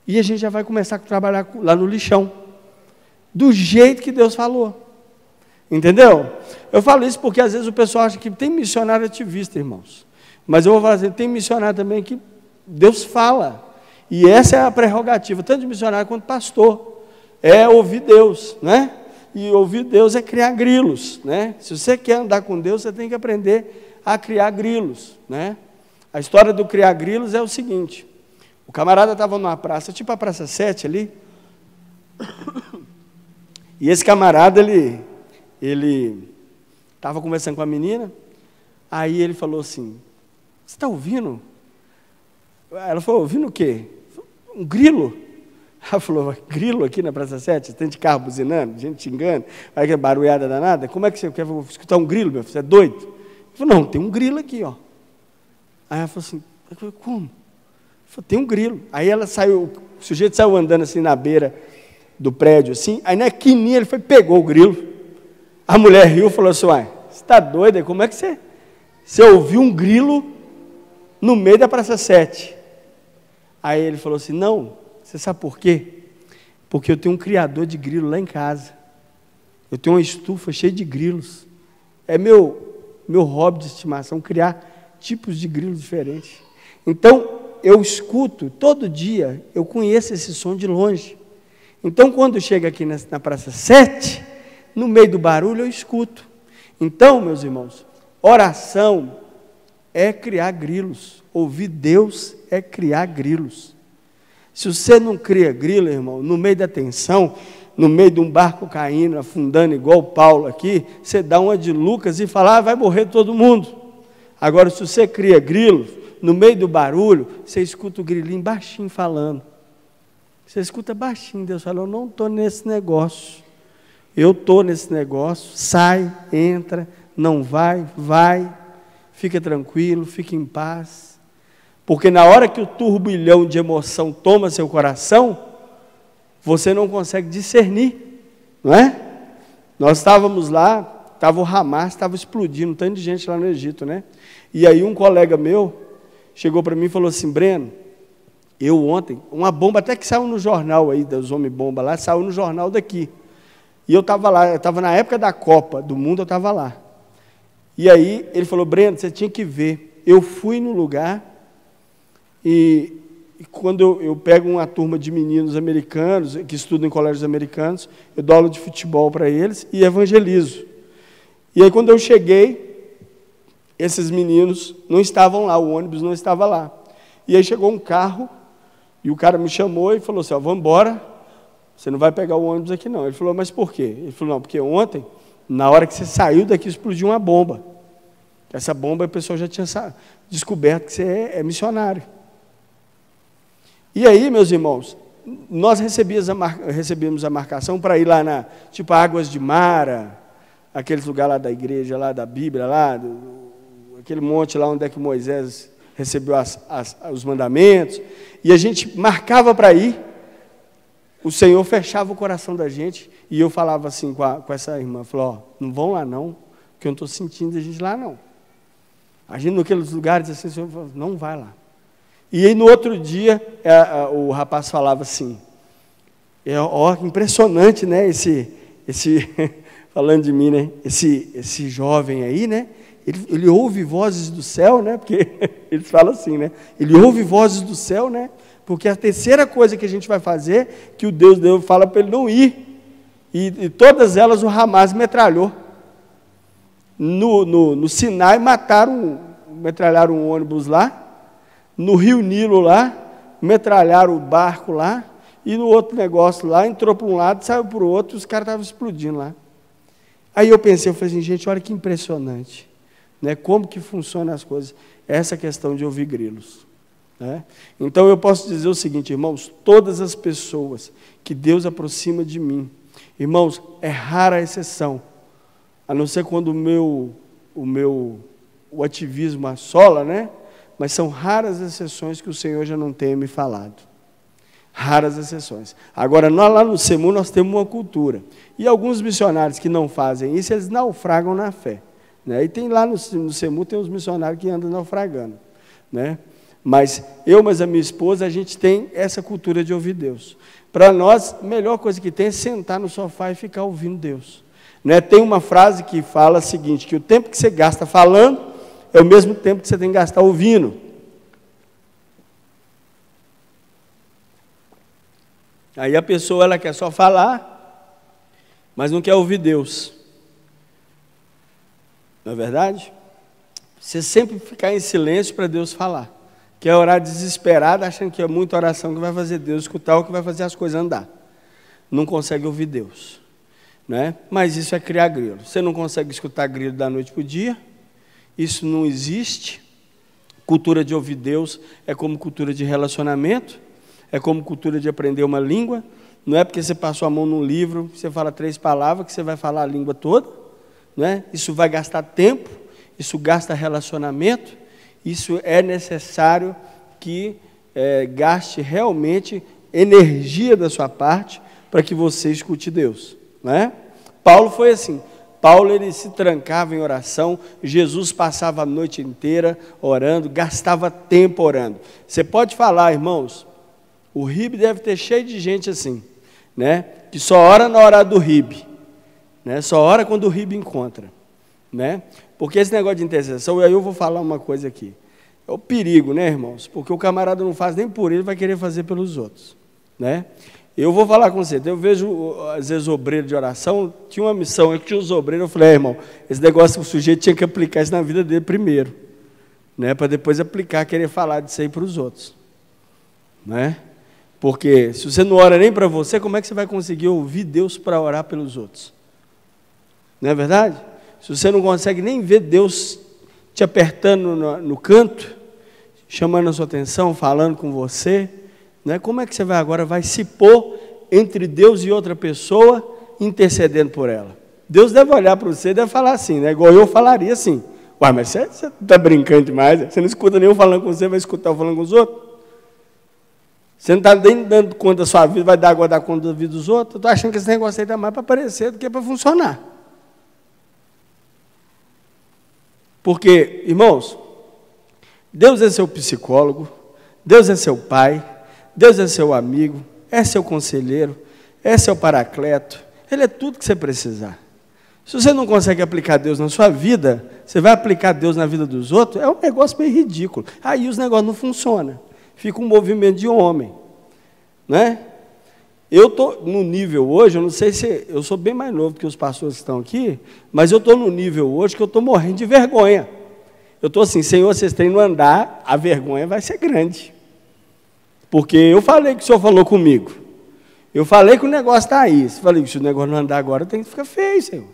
e a gente já vai começar a trabalhar lá no lixão, do jeito que Deus falou. Entendeu? Eu falo isso porque às vezes o pessoal acha que tem missionário ativista, irmãos. Mas eu vou falar assim, tem missionário também que Deus fala. E essa é a prerrogativa, tanto de missionário quanto pastor. É ouvir Deus, né? E ouvir Deus é criar grilos, né? Se você quer andar com Deus, você tem que aprender a criar grilos, né? A história do criar grilos é o seguinte. O camarada estava numa praça, tipo a Praça 7 ali. E esse camarada, ele estava conversando com a menina, aí ele falou assim, você está ouvindo? Ela falou, ouvindo o quê? Um grilo. Ela falou, grilo aqui na Praça 7? Tem de carro buzinando, gente xingando, vai que é barulhada danada. Como é que você quer escutar um grilo, meu filho? Você é doido? Ele falou, não, tem um grilo aqui, ó. Aí ela falou assim, como? Ele falou, tem um grilo. Aí ela saiu, o sujeito saiu andando assim na beira do prédio, assim, aí na quininha ele foi, pegou o grilo. A mulher riu e falou assim, uai, você está doida? Como é que você ouviu um grilo no meio da Praça 7? Aí ele falou assim, não, você sabe por quê? Porque eu tenho um criador de grilo lá em casa. Eu tenho uma estufa cheia de grilos. É meu hobby de estimação, criar tipos de grilos diferentes. Então, eu escuto, todo dia, eu conheço esse som de longe. Então, quando chega aqui na Praça 7, no meio do barulho, eu escuto. Então, meus irmãos, oração é criar grilos. Ouvir Deus é criar grilos. Se você não cria grilo, irmão, no meio da tensão, no meio de um barco caindo, afundando, igual o Paulo aqui, você dá uma de Lucas e fala, vai morrer todo mundo. Agora, se você cria grilo, no meio do barulho, você escuta o grilinho baixinho falando. Você escuta baixinho, Deus fala, eu não estou nesse negócio. Eu estou nesse negócio, sai, entra, não vai, fica tranquilo, fica em paz. Porque na hora que o turbilhão de emoção toma seu coração, você não consegue discernir, não é? Nós estávamos lá, estava o Hamas, estava explodindo, um tanto de gente lá no Egito, né? E aí um colega meu chegou para mim e falou assim, Breno, eu ontem, uma bomba até que saiu no jornal aí, dos homem-bomba lá, saiu no jornal daqui. E eu estava lá, eu estava na época da Copa do Mundo, eu estava lá. E aí ele falou, Breno, você tinha que ver, eu fui no lugar, e quando eu pego uma turma de meninos americanos, que estudam em colégios americanos, eu dou aula de futebol para eles e evangelizo. E aí quando eu cheguei, esses meninos não estavam lá, o ônibus não estava lá. E aí chegou um carro, e o cara me chamou e falou assim, vamos embora, você não vai pegar o ônibus aqui não. Ele falou, mas por quê? Ele falou, não, porque ontem, na hora que você saiu daqui, explodiu uma bomba. Essa bomba, a pessoa já tinha descoberto que você é missionário. E aí, meus irmãos, nós recebíamos a marcação para ir lá na, tipo, Águas de Mara, aqueles lugares lá da igreja, lá da Bíblia, lá, aquele monte lá onde é que Moisés recebeu os mandamentos, e a gente marcava para ir, o Senhor fechava o coração da gente, e eu falava assim com essa irmã, falou, não vão lá não, porque eu não estou sentindo a gente lá não. A gente naqueles lugares assim, o Senhor falou, não vai lá. E aí no outro dia, o rapaz falava assim, impressionante, né, esse falando de mim, né, esse jovem aí, né, ele ouve vozes do céu, né, porque eles falam assim, né, ele ouve vozes do céu, né, porque a terceira coisa que a gente vai fazer, que o Deus fala para ele não ir, e todas elas o Hamas metralhou. No Sinai metralharam um ônibus lá, no Rio Nilo lá, metralharam o barco lá, e no outro negócio lá, entrou para um lado, saiu para o outro, e os caras estavam explodindo lá. Aí eu pensei, eu falei assim, gente, olha que impressionante, né? Como que funcionam as coisas, essa questão de ouvir grilos. Né? Então eu posso dizer o seguinte, irmãos, todas as pessoas que Deus aproxima de mim, irmãos, é rara a exceção, a não ser quando o ativismo assola, né? Mas são raras as exceções que o Senhor já não tenha me falado. Raras exceções. Agora, lá no SEMU nós temos uma cultura. E alguns missionários que não fazem isso, eles naufragam na fé. Né? E tem lá no SEMU, tem uns missionários que andam naufragando. Né? Mas a minha esposa, a gente tem essa cultura de ouvir Deus. Para nós, a melhor coisa que tem é sentar no sofá e ficar ouvindo Deus. Né? Tem uma frase que fala o seguinte, que o tempo que você gasta falando, é o mesmo tempo que você tem que gastar ouvindo. Aí a pessoa, ela quer só falar, mas não quer ouvir Deus. Não é verdade? Você sempre ficar em silêncio para Deus falar. Quer orar desesperado, achando que é muita oração que vai fazer Deus escutar ou que vai fazer as coisas andar. Não consegue ouvir Deus. Né? Mas isso é criar grilo. Você não consegue escutar grilo da noite para o dia. Isso não existe. Cultura de ouvir Deus é como cultura de relacionamento. é como cultura de aprender uma língua. Não é porque você passou a mão num livro, você fala 3 palavras, que você vai falar a língua toda. Não é? Isso vai gastar tempo, isso gasta relacionamento, isso é necessário que gaste realmente energia da sua parte para que você escute Deus. Não é? Paulo foi assim. Paulo, ele se trancava em oração, Jesus passava a noite inteira orando, gastava tempo orando. Você pode falar, irmãos, o RIB deve ter cheio de gente assim, né? Que só ora na hora do RIB, né? Só ora quando o RIB encontra, né? Porque esse negócio de intercessão, e aí eu vou falar uma coisa aqui, é o perigo, né, irmãos? Porque o camarada não faz nem por ele, vai querer fazer pelos outros, né? Eu vou falar com você, eu vejo, às vezes, obreiro de oração, tinha uma missão, eu tinha os obreiros, eu falei, irmão, esse negócio o sujeito tinha que aplicar isso na vida dele primeiro, né, para depois aplicar, querer falar disso aí para os outros, né? Porque se você não ora nem para você, como é que você vai conseguir ouvir Deus para orar pelos outros? Não é verdade? Se você não consegue nem ver Deus te apertando no canto, chamando a sua atenção, falando com você, né? Como é que você vai se pôr entre Deus e outra pessoa, intercedendo por ela? Deus deve olhar para você e deve falar assim, né? Igual eu falaria assim. Uai, mas você está brincando demais? Você não escuta nenhum falando com você, vai escutar eu falando com os outros? Você não está nem dando conta da sua vida, vai dar conta da vida dos outros? Eu estou achando que esse negócio aí está mais para aparecer do que para funcionar. Porque, irmãos, Deus é seu psicólogo, Deus é seu pai, Deus é seu amigo, é seu conselheiro, é seu paracleto, Ele é tudo que você precisar. Se você não consegue aplicar Deus na sua vida, você vai aplicar Deus na vida dos outros, é um negócio meio ridículo. Aí os negócios não funcionam, fica um movimento de homem, né? Eu estou no nível hoje, eu não sei se, eu sou bem mais novo que os pastores que estão aqui, mas eu estou no nível hoje que eu estou morrendo de vergonha. Eu estou assim, Senhor, vocês têm no andar, a vergonha vai ser grande. Porque eu falei que o Senhor falou comigo. Eu falei que o negócio está aí. Eu falei que se o negócio não andar agora, tem que ficar feio, Senhor.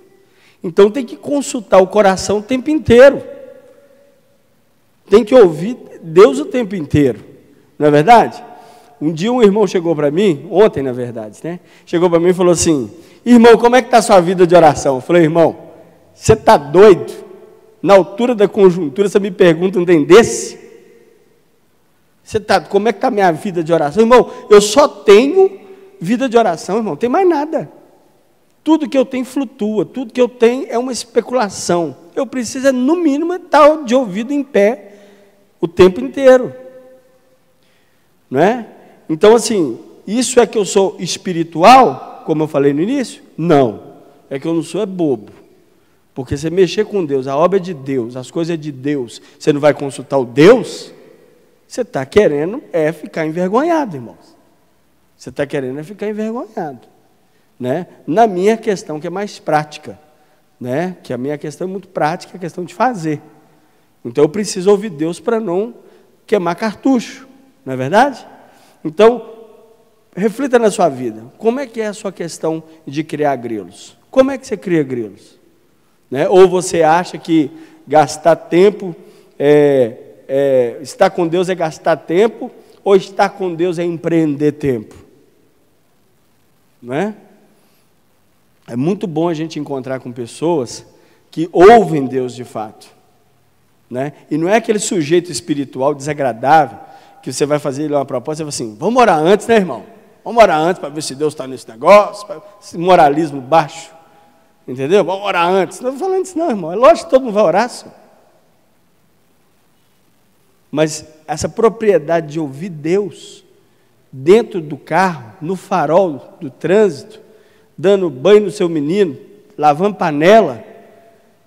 Então tem que consultar o coração o tempo inteiro. Tem que ouvir Deus o tempo inteiro. Não é verdade? Um dia um irmão chegou para mim, ontem na verdade, né? Chegou para mim e falou assim, irmão, como é que está a sua vida de oração? Eu falei, irmão, você está doido? Na altura da conjuntura, você me pergunta um trem desse? Como é que está a minha vida de oração? Irmão, eu só tenho vida de oração, irmão, não tem mais nada. Tudo que eu tenho flutua, tudo que eu tenho é uma especulação. Eu preciso, no mínimo, estar de ouvido em pé o tempo inteiro. Não é? Então, assim, isso é que eu sou espiritual, como eu falei no início? Não. É que eu não sou bobo. Porque você mexer com Deus, a obra é de Deus, as coisas é de Deus, você não vai consultar o Deus? Você está querendo ficar envergonhado, irmãos. Você está querendo ficar envergonhado. Né? Na minha questão, que é mais prática. Né? Que a minha questão é muito prática, é a questão de fazer. Então, eu preciso ouvir Deus para não queimar cartucho. Não é verdade? Então, reflita na sua vida. Como é que é a sua questão de criar grilos? Como é que você cria grilos? Né? Ou você acha que gastar tempo... estar com Deus é gastar tempo, ou estar com Deus é empreender tempo? Não é? É muito bom a gente encontrar com pessoas que ouvem Deus de fato, né? E não é aquele sujeito espiritual desagradável, que você vai fazer uma proposta e vai assim, vamos orar antes, né, irmão? Vamos orar antes para ver se Deus está nesse negócio, esse moralismo baixo, entendeu? Vamos orar antes. Não estou falando isso não, irmão, é lógico que todo mundo vai orar, senhor. Mas essa propriedade de ouvir Deus dentro do carro, no farol do trânsito, dando banho no seu menino, lavando panela,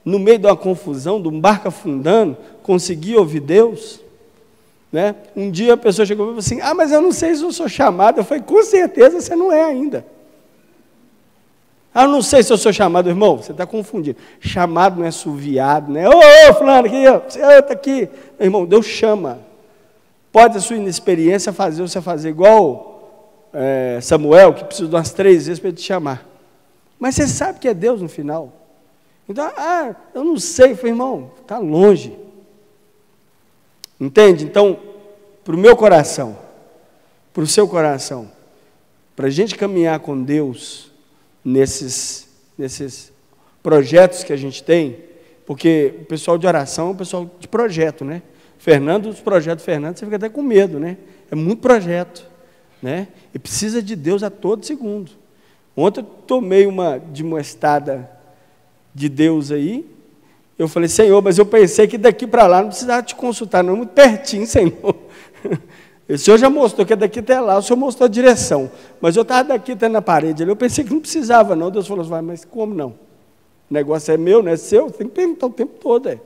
no meio de uma confusão, de um barco afundando, conseguir ouvir Deus, né? Um dia a pessoa chegou e falou assim, mas eu não sei se eu sou chamado. Eu falei, com certeza você não é ainda. Eu não sei se eu sou chamado, irmão, você está confundindo. Chamado não é assoviado, né? Ô, fulano, aqui, você está aqui. Irmão, Deus chama. Pode a sua inexperiência fazer você fazer igual Samuel, que precisa de umas 3 vezes para ele te chamar. Mas você sabe que é Deus no final. Então, eu não sei. Eu falei, irmão, está longe. Entende? Então, para o meu coração, para o seu coração, para a gente caminhar com Deus nesses projetos que a gente tem, porque o pessoal de oração é o pessoal de projeto, né? Os projetos Fernando, você fica até com medo, né? É muito projeto, né? E precisa de Deus a todo segundo. Ontem eu tomei uma estada de Deus aí, eu falei, Senhor, mas eu pensei que daqui para lá não precisava te consultar, não, muito pertinho, Senhor. O Senhor já mostrou que é daqui até lá, o Senhor mostrou a direção, mas eu estava daqui até na parede ali, eu pensei que não precisava não, Deus falou assim, mas como não? O negócio é meu, não é seu, você tem que perguntar o tempo todo.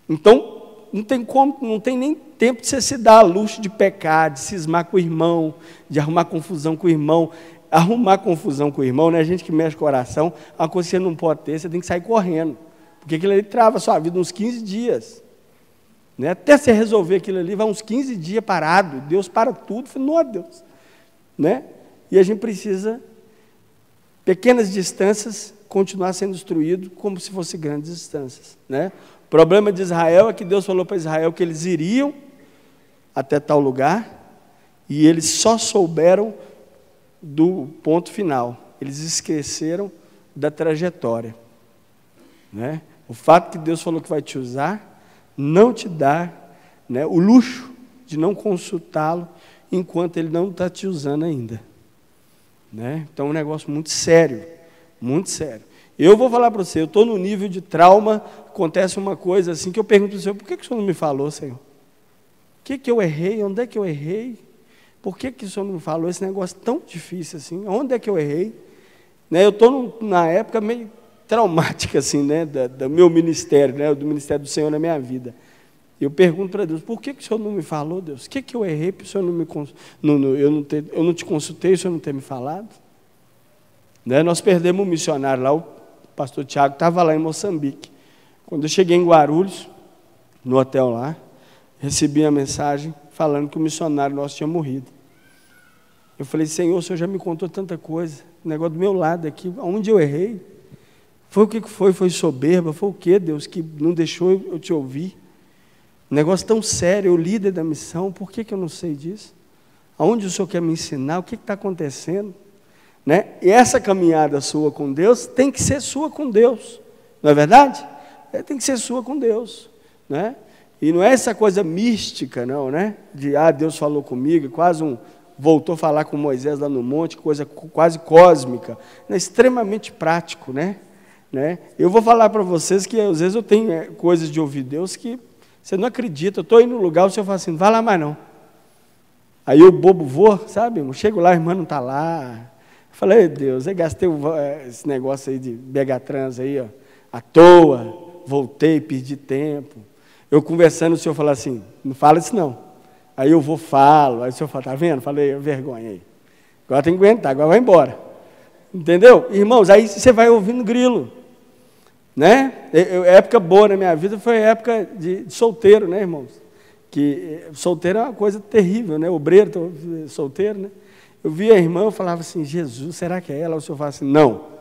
Então, não tem nem tempo de você se dar a luxo de pecar, de cismar com o irmão, de arrumar confusão com o irmão. Arrumar confusão com o irmão, né? A gente que mexe com o coração, uma coisa que você não pode ter, você tem que sair correndo, porque aquilo ali trava a sua vida uns 15 dias. Né? Até você resolver aquilo ali, vai uns 15 dias parado, Deus para tudo, fala, não, Deus. Né? E a gente precisa, pequenas distâncias, continuar sendo destruído como se fossem grandes distâncias. Né? O problema de Israel é que Deus falou para Israel que eles iriam até tal lugar, e eles só souberam do ponto final, eles esqueceram da trajetória. Né? O fato que Deus falou que vai te usar, não te dá, né, o luxo de não consultá-lo enquanto Ele não está te usando ainda. Né? Então é um negócio muito sério, muito sério. Eu vou falar para você, eu estou no nível de trauma, acontece uma coisa assim, que eu pergunto ao Senhor, por que o Senhor não me falou, Senhor? O que eu errei? Onde é que eu errei? Por que o Senhor não me falou esse negócio tão difícil assim? Onde é que eu errei? Né, eu estou na época meio traumática assim, né, do meu ministério, né, do ministério do Senhor na minha vida. Eu pergunto para Deus, por que o Senhor não me falou, Deus? O que eu errei para o Senhor não me eu não te consultei, o Senhor não ter me falado? Né, nós perdemos um missionário lá, o pastor Tiago estava lá em Moçambique. Quando eu cheguei em Guarulhos, no hotel lá, recebi a mensagem falando que o missionário nosso tinha morrido. Eu falei, Senhor, o Senhor já me contou tanta coisa, o negócio do meu lado aqui, onde eu errei? Foi o que foi? Foi soberba? Foi o que, Deus, que não deixou eu te ouvir? Um negócio tão sério, eu líder da missão, por que eu não sei disso? Aonde o Senhor quer me ensinar? O que está acontecendo? Né? E essa caminhada sua com Deus tem que ser sua com Deus, não é verdade? Tem que ser sua com Deus, né? E não é essa coisa mística, não, né? De, Deus falou comigo, voltou a falar com Moisés lá no monte, coisa quase cósmica. É extremamente prático, né? Eu vou falar para vocês que, às vezes, eu tenho coisas de ouvir Deus que você não acredita. Eu estou indo no lugar, o Senhor fala assim, não vai lá mais não. Aí eu, bobo, vou, sabe? Eu chego lá, a irmã não está lá. Eu falei, Deus, eu gastei esse negócio aí de Megatrans aí, ó, à toa, voltei, perdi tempo. Eu conversando, o Senhor falou assim, não fala isso não. Aí eu falo, aí o Senhor fala, está vendo? Falei, vergonha aí. Agora tem que aguentar, agora vai embora. Entendeu? Irmãos, aí você vai ouvindo grilo. Né? Época boa na minha vida foi a época de solteiro, né, irmãos? Que solteiro é uma coisa terrível, né? Obreiro, solteiro, né? Eu via a irmã, eu falava assim, Jesus, será que é ela? O Senhor fala assim, não.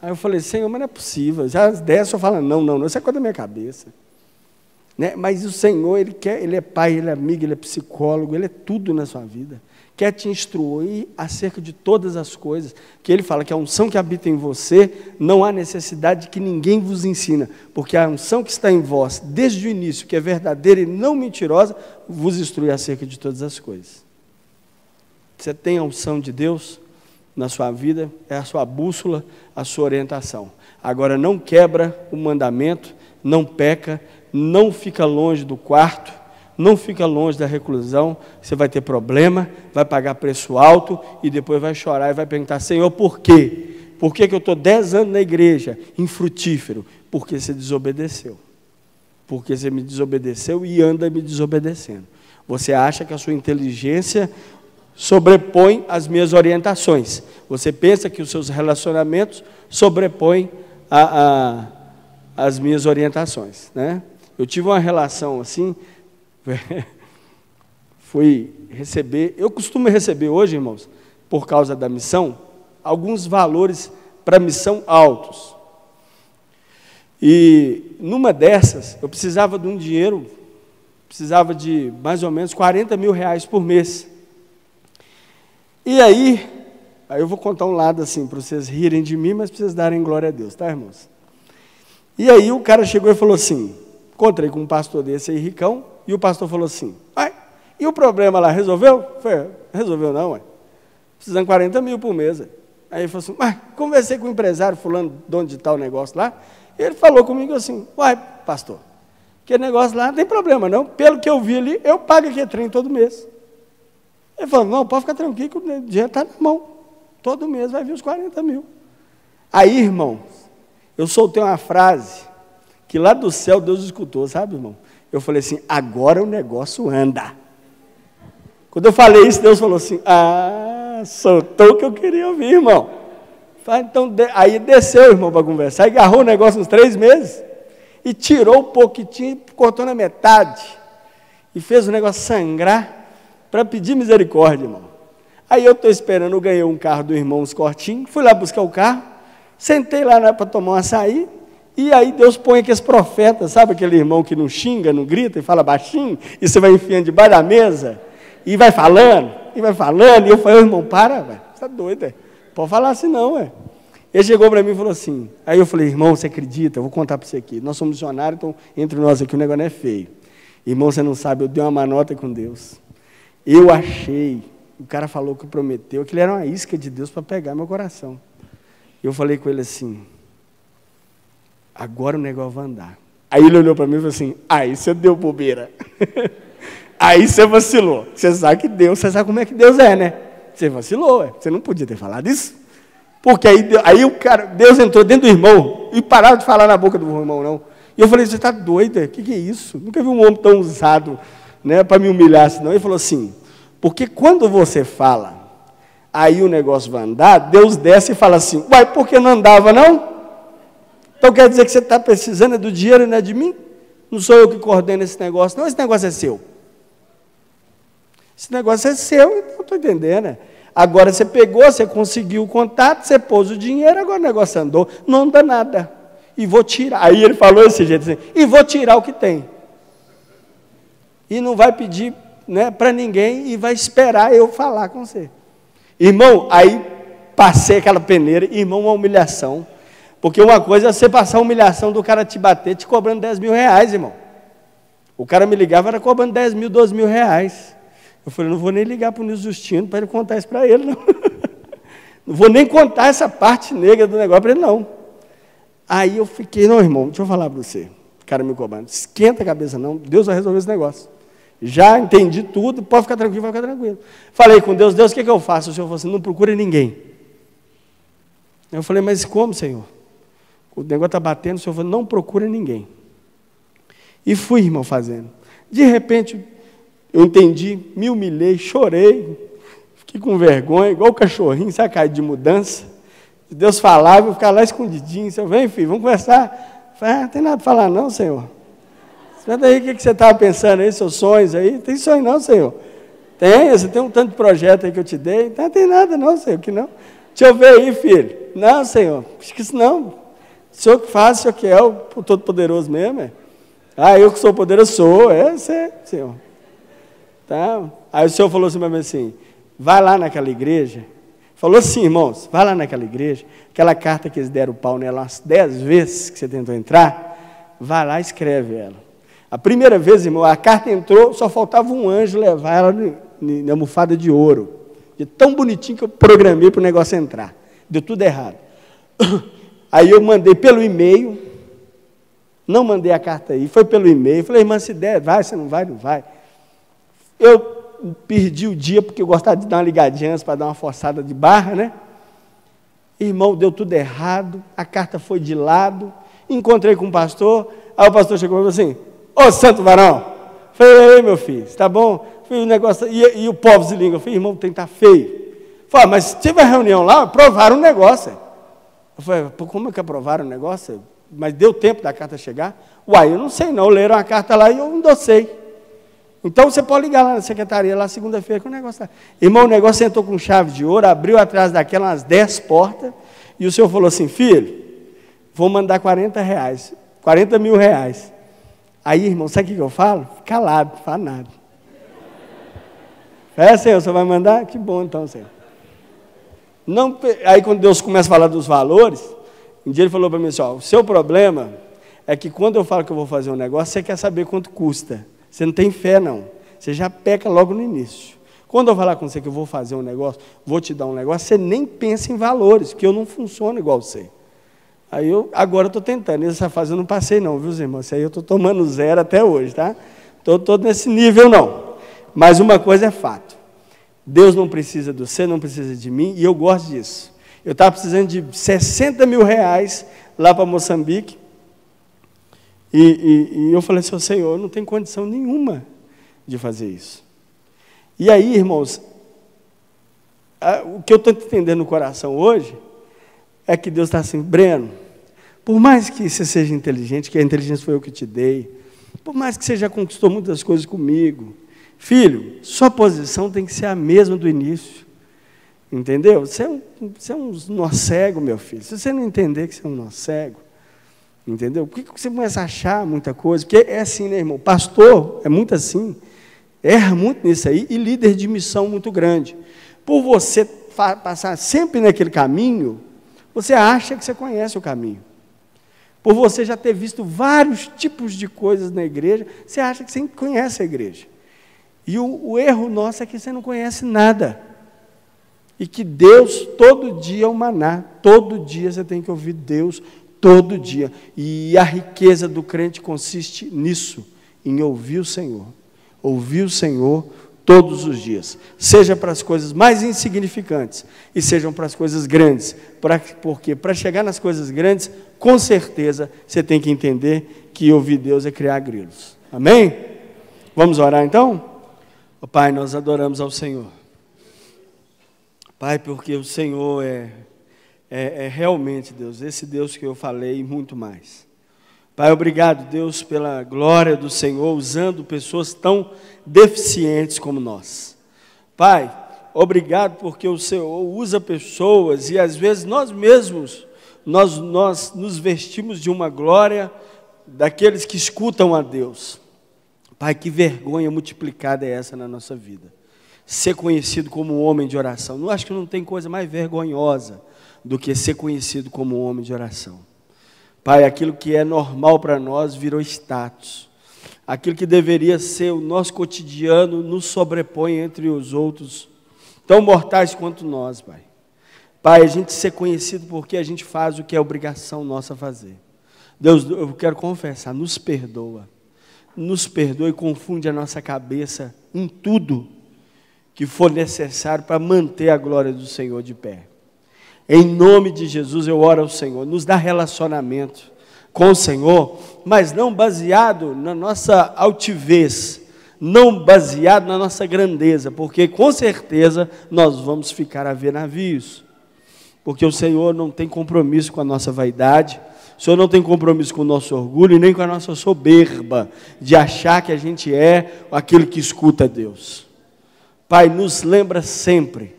Aí eu falei, Senhor, mas não é possível. Já às 10 o Senhor fala, não, isso é coisa da minha cabeça. Né? Mas o Senhor, Ele é pai, Ele é amigo, Ele é psicólogo, Ele é tudo na sua vida. Quer te instruir acerca de todas as coisas, que Ele fala que a unção que habita em você, não há necessidade de que ninguém vos ensina, porque a unção que está em vós, desde o início, que é verdadeira e não mentirosa, vos instrui acerca de todas as coisas. Você tem a unção de Deus na sua vida, é a sua bússola, a sua orientação. Agora, não quebra o mandamento, não peca, não fica longe do quarto, não fica longe da reclusão, você vai ter problema, vai pagar preço alto e depois vai chorar e vai perguntar, Senhor, por quê? Por que eu estou 10 anos na igreja, infrutífero? Porque você desobedeceu. Porque você me desobedeceu e anda me desobedecendo. Você acha que a sua inteligência sobrepõe as minhas orientações. Você pensa que os seus relacionamentos sobrepõem as minhas orientações, né? Eu tive uma relação assim, fui receber, eu costumo receber hoje, irmãos, por causa da missão, alguns valores para a missão altos. E numa dessas, eu precisava de um dinheiro precisava de mais ou menos 40 mil reais por mês. E aí eu vou contar um lado assim, para vocês rirem de mim, mas para vocês darem glória a Deus, tá, irmãos? E aí o cara chegou e falou assim, encontrei com um pastor desse aí, ricão, e o pastor falou assim, e o problema lá, resolveu? Falei, resolveu não, precisando de 40 mil por mês. Aí ele falou assim, conversei com o empresário fulano, dono de tal negócio lá, e ele falou comigo assim, pastor, aquele negócio lá não tem problema não, pelo que eu vi ali, eu pago aquele trem todo mês. Ele falou, não, pode ficar tranquilo que o dinheiro está na mão, todo mês vai vir os 40 mil. Aí, irmãos, eu soltei uma frase, que lá do céu Deus escutou, sabe, irmão? Eu falei assim, agora o negócio anda. Quando eu falei isso, Deus falou assim, soltou o que eu queria ouvir, irmão. Então, aí desceu, irmão, para conversar, e agarrou o negócio uns 3 meses, e tirou o pouco que tinha, cortou na metade, e fez o negócio sangrar, para pedir misericórdia, irmão. Aí eu estou esperando, eu ganhei um carro do irmão, uns cortinhos, fui lá buscar o carro, sentei lá para tomar um açaí, e aí Deus põe aqueles profetas, sabe aquele irmão que não xinga, não grita, e fala baixinho, e você vai enfiando debaixo da mesa, e vai falando, e eu falei, irmão, para, você está doido, pode falar assim não, Ele chegou para mim e falou assim, aí eu falei, irmão, você acredita? Eu vou contar para você aqui, nós somos missionários, então entre nós aqui o negócio não é feio. Irmão, você não sabe, eu dei uma manota com Deus. Eu achei, o cara falou que prometeu, que ele era uma isca de Deus para pegar meu coração. Eu falei com ele assim, agora o negócio vai andar. Aí ele olhou para mim e falou assim, aí você deu bobeira. Aí você vacilou. Você sabe que Deus, você sabe como é que Deus é, né? Você vacilou, você não podia ter falado isso. Porque aí o cara, Deus entrou dentro do irmão e parava de falar na boca do irmão, não. E eu falei, você está doido? O que é isso? Nunca vi um homem tão usado, né, para me humilhar assim, não. Ele falou assim, porque quando você fala, aí o negócio vai andar, Deus desce e fala assim, por que não andava não? Então quer dizer que você está precisando do dinheiro e não é de mim? Não sou eu que coordeno esse negócio, não, esse negócio é seu. Esse negócio é seu, então eu estou entendendo, Agora você pegou, você conseguiu o contato, você pôs o dinheiro, agora o negócio andou, não anda nada. E vou tirar, aí ele falou desse jeito assim, e vou tirar o que tem. E não vai pedir, né, para ninguém, e vai esperar eu falar com você. Irmão, aí passei aquela peneira, irmão, uma humilhação. Porque uma coisa é você passar a humilhação do cara te bater, te cobrando 10 mil reais, irmão. O cara me ligava, era cobrando 10 mil, 12 mil reais. Eu falei, não vou nem ligar para o Nilson Justino para ele contar isso para ele, não. Não vou nem contar essa parte negra do negócio para ele, não. Aí eu fiquei, não, irmão, deixa eu falar para você. O cara me cobrando, esquenta a cabeça não, Deus vai resolver esse negócio. Já entendi tudo, pode ficar tranquilo, vai ficar tranquilo. Falei com Deus, o que eu faço? O Senhor falou assim, não procure ninguém. Eu falei, mas como, Senhor? O negócio está batendo, o Senhor falou, não procure ninguém. E fui, irmão, fazendo. De repente, eu entendi, me humilhei, chorei, fiquei com vergonha, igual o cachorrinho, sabe, caído de mudança. Deus falava, eu ficava lá escondidinho, Senhor, vem, filho, vamos conversar. Eu falei, não tem nada para falar não, Senhor. Senta aí, o que você estava pensando aí, seus sonhos aí? Não tem sonho não, Senhor. Tem, você tem um tanto de projeto aí que eu te dei. Não tem nada não, Senhor, que não. Deixa eu ver aí, filho. Não, Senhor, acho que isso não. O Senhor que faz, o Senhor que é o Todo-Poderoso mesmo, eu que sou poderoso, sou, você, Senhor. Tá? Aí o Senhor falou assim para mim assim, vai lá naquela igreja. Falou assim, irmãos, vai lá naquela igreja, aquela carta que eles deram o pau nela umas 10 vezes que você tentou entrar, vai lá e escreve ela. A primeira vez, irmão, a carta entrou, só faltava um anjo levar ela na almofada de ouro. De tão bonitinho que eu programei para o negócio entrar. Deu tudo errado. Aí eu mandei pelo e-mail, não mandei a carta aí, foi pelo e-mail. Falei, irmã, se der, vai, se não vai, não vai. Eu perdi o dia, porque eu gostava de dar uma ligadinha antes para dar uma forçada de barra, né? Irmão, deu tudo errado, a carta foi de lado, encontrei com o pastor, aí o pastor chegou e falou assim, ô santo varão, falei, ei meu filho, está bom? Falei, o negócio, e o povo de língua, falei, irmão, tem que estar feio. Falei, mas tive a reunião lá, aprovaram o negócio. Eu falei, como é que aprovaram o negócio? Mas deu tempo da carta chegar? Uai, eu não sei não, leram a carta lá e eu endossei. Então você pode ligar lá na secretaria, lá segunda-feira, que o negócio está. Irmão, o negócio entrou com chave de ouro, abriu atrás daquela umas 10 portas, e o senhor falou assim, filho, vou mandar 40 mil reais. Aí, irmão, sabe o que eu falo? Calado, não falo nada. Senhor, você vai mandar? Que bom então, Senhor. Não, aí quando Deus começa a falar dos valores, um dia ele falou para mim assim, o seu problema é que quando eu falo que eu vou fazer um negócio, você quer saber quanto custa. Você não tem fé, não. Você já peca logo no início. Quando eu falar com você que eu vou fazer um negócio, vou te dar um negócio, você nem pensa em valores, porque eu não funciono igual você. Aí agora eu estou tentando, nessa fase eu não passei não, viu, irmãos? Isso aí eu estou tomando 0 até hoje, tá? Estou nesse nível não. Mas uma coisa é fato, Deus não precisa de você, não precisa de mim, e eu gosto disso. Eu estava precisando de 60 mil reais lá para Moçambique, e eu falei assim, Senhor, eu não tenho condição nenhuma de fazer isso. E aí, irmãos, o que eu estou entendendo no coração hoje, é que Deus está assim, Breno, por mais que você seja inteligente, que a inteligência foi eu que te dei, por mais que você já conquistou muitas coisas comigo, filho, sua posição tem que ser a mesma do início, entendeu? Você é um nó cego, meu filho, se você não entender que você é um nó cego, entendeu? Por que você começa a achar muita coisa? Porque é assim, né, irmão? Pastor é muito assim, erra muito nisso aí, e líder de missão muito grande. Por você passar sempre naquele caminho, você acha que você conhece o caminho. Por você já ter visto vários tipos de coisas na igreja, você acha que você conhece a igreja. E o erro nosso é que você não conhece nada. E que Deus, todo dia é um maná. Todo dia você tem que ouvir Deus, todo dia. E a riqueza do crente consiste nisso, em ouvir o Senhor. Ouvir o Senhor todos os dias, seja para as coisas mais insignificantes e sejam para as coisas grandes, porque para chegar nas coisas grandes, com certeza, você tem que entender que ouvir Deus é criar grilos, amém? Vamos orar então? Pai, nós adoramos ao Senhor, Pai, porque o Senhor é realmente Deus, esse Deus que eu falei e muito mais. Pai, obrigado, Deus, pela glória do Senhor, usando pessoas tão deficientes como nós. Pai, obrigado porque o Senhor usa pessoas e às vezes nós mesmos, nós nos vestimos de uma glória daqueles que escutam a Deus. Pai, que vergonha multiplicada é essa na nossa vida. Ser conhecido como um homem de oração. Não acho que não tem coisa mais vergonhosa do que ser conhecido como um homem de oração. Pai, aquilo que é normal para nós virou status. Aquilo que deveria ser o nosso cotidiano nos sobrepõe entre os outros, tão mortais quanto nós, Pai. Pai, a gente ser conhecido porque a gente faz o que é obrigação nossa fazer. Deus, eu quero confessar, nos perdoa e confunde a nossa cabeça em tudo que for necessário para manter a glória do Senhor de pé. Em nome de Jesus eu oro ao Senhor, nos dá relacionamento com o Senhor, mas não baseado na nossa altivez, não baseado na nossa grandeza, porque com certeza nós vamos ficar a ver navios, porque o Senhor não tem compromisso com a nossa vaidade, o Senhor não tem compromisso com o nosso orgulho, e nem com a nossa soberba, de achar que a gente é aquele que escuta Deus. Pai, nos lembra sempre,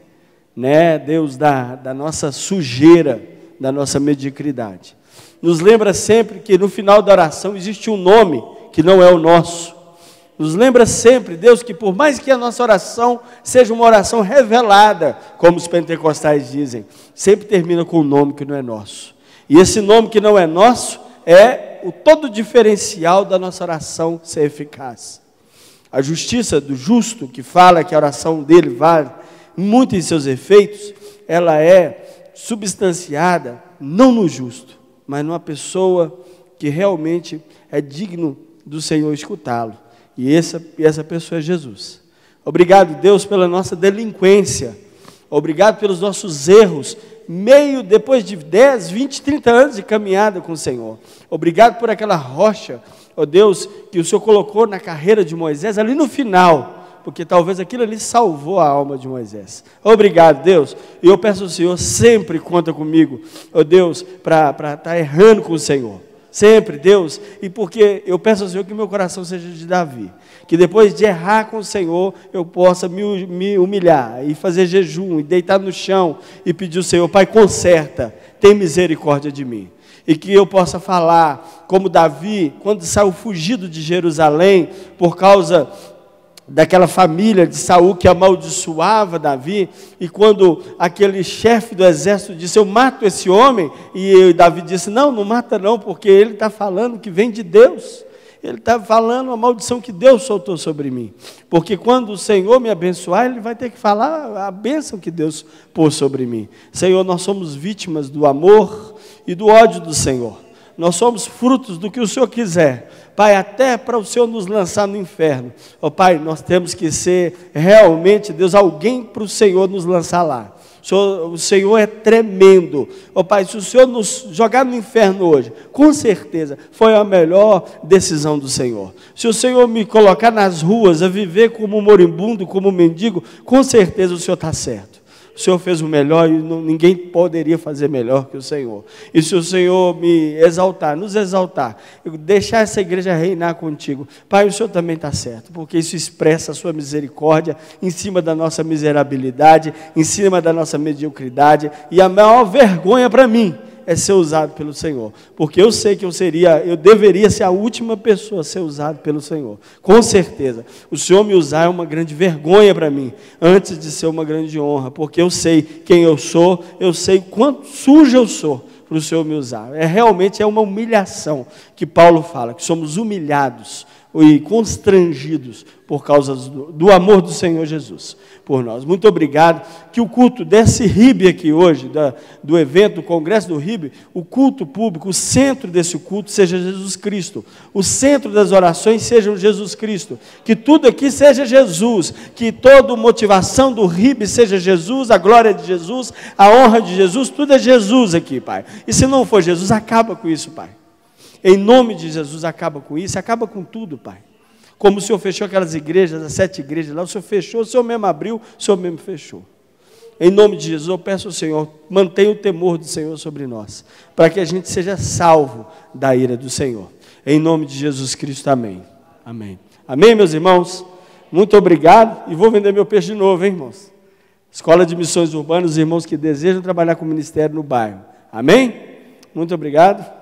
né, Deus, da nossa sujeira, da nossa mediocridade. Nos lembra sempre que no final da oração existe um nome que não é o nosso. Nos lembra sempre, Deus, que por mais que a nossa oração seja uma oração revelada, como os pentecostais dizem, sempre termina com um nome que não é nosso. E esse nome que não é nosso é o todo diferencial da nossa oração ser eficaz. A justiça do justo, que fala que a oração dele vale muito em seus efeitos, ela é substanciada não no justo, mas numa pessoa que realmente é digno do Senhor escutá-lo. E essa pessoa é Jesus. Obrigado, Deus, pela nossa delinquência. Obrigado pelos nossos erros, depois de 10, 20, 30 anos de caminhada com o Senhor. Obrigado por aquela rocha, ó Deus, que o Senhor colocou na carreira de Moisés, ali no final, porque talvez aquilo ali salvou a alma de Moisés. Obrigado, Deus. E eu peço ao Senhor, sempre conta comigo, ó Deus, para estar errando com o Senhor. Sempre, Deus, e porque eu peço ao Senhor que meu coração seja de Davi, que depois de errar com o Senhor, eu possa me humilhar, e fazer jejum, e deitar no chão, e pedir ao Senhor, Pai, conserta, tem misericórdia de mim. e que eu possa falar como Davi, quando saiu fugido de Jerusalém, por causa daquela família de Saul que amaldiçoava Davi, e quando aquele chefe do exército disse, eu mato esse homem, e Davi disse, não mata não, porque ele está falando que vem de Deus, ele está falando a maldição que Deus soltou sobre mim, porque quando o Senhor me abençoar, ele vai ter que falar a bênção que Deus pôs sobre mim. Senhor, nós somos vítimas do amor e do ódio do Senhor, nós somos frutos do que o Senhor quiser, Pai, até para o Senhor nos lançar no inferno, Pai, nós temos que ser realmente, Deus, alguém para o Senhor nos lançar lá. O Senhor é tremendo, Pai, se o Senhor nos jogar no inferno hoje, com certeza, foi a melhor decisão do Senhor. Se o Senhor me colocar nas ruas, a viver como um moribundo, como um mendigo, com certeza o Senhor está certo. O Senhor fez o melhor e ninguém poderia fazer melhor que o Senhor. E se o Senhor me exaltar, nos exaltar, deixar essa igreja reinar contigo, Pai, o Senhor também está certo, porque isso expressa a sua misericórdia em cima da nossa miserabilidade, em cima da nossa mediocridade, e a maior vergonha para mim é ser usado pelo Senhor, porque eu sei que eu deveria ser a última pessoa a ser usado pelo Senhor, com certeza. O Senhor me usar é uma grande vergonha para mim, antes de ser uma grande honra, porque eu sei quem eu sou, eu sei quanto sujo eu sou, para o Senhor me usar. Realmente é uma humilhação que Paulo fala, que somos humilhados e constrangidos por causa do amor do Senhor Jesus por nós. Muito obrigado, que o culto desse RIB aqui hoje, do evento, do congresso do RIB, o culto público, o centro desse culto seja Jesus Cristo, o centro das orações seja Jesus Cristo, que tudo aqui seja Jesus, que toda motivação do RIB seja Jesus, a glória de Jesus, a honra de Jesus, tudo é Jesus aqui, Pai. E se não for Jesus, acaba com isso, Pai. Em nome de Jesus, acaba com isso, acaba com tudo, Pai. Como o Senhor fechou aquelas igrejas, as 7 igrejas lá, o Senhor fechou, o Senhor mesmo abriu, o Senhor mesmo fechou. Em nome de Jesus, eu peço ao Senhor, mantenha o temor do Senhor sobre nós, para que a gente seja salvo da ira do Senhor. Em nome de Jesus Cristo, amém. Amém. Amém, meus irmãos? Muito obrigado, e vou vender meu peixe de novo, hein, irmãos? Escola de Missões Urbanas, os irmãos que desejam trabalhar com o ministério no bairro. Amém? Muito obrigado.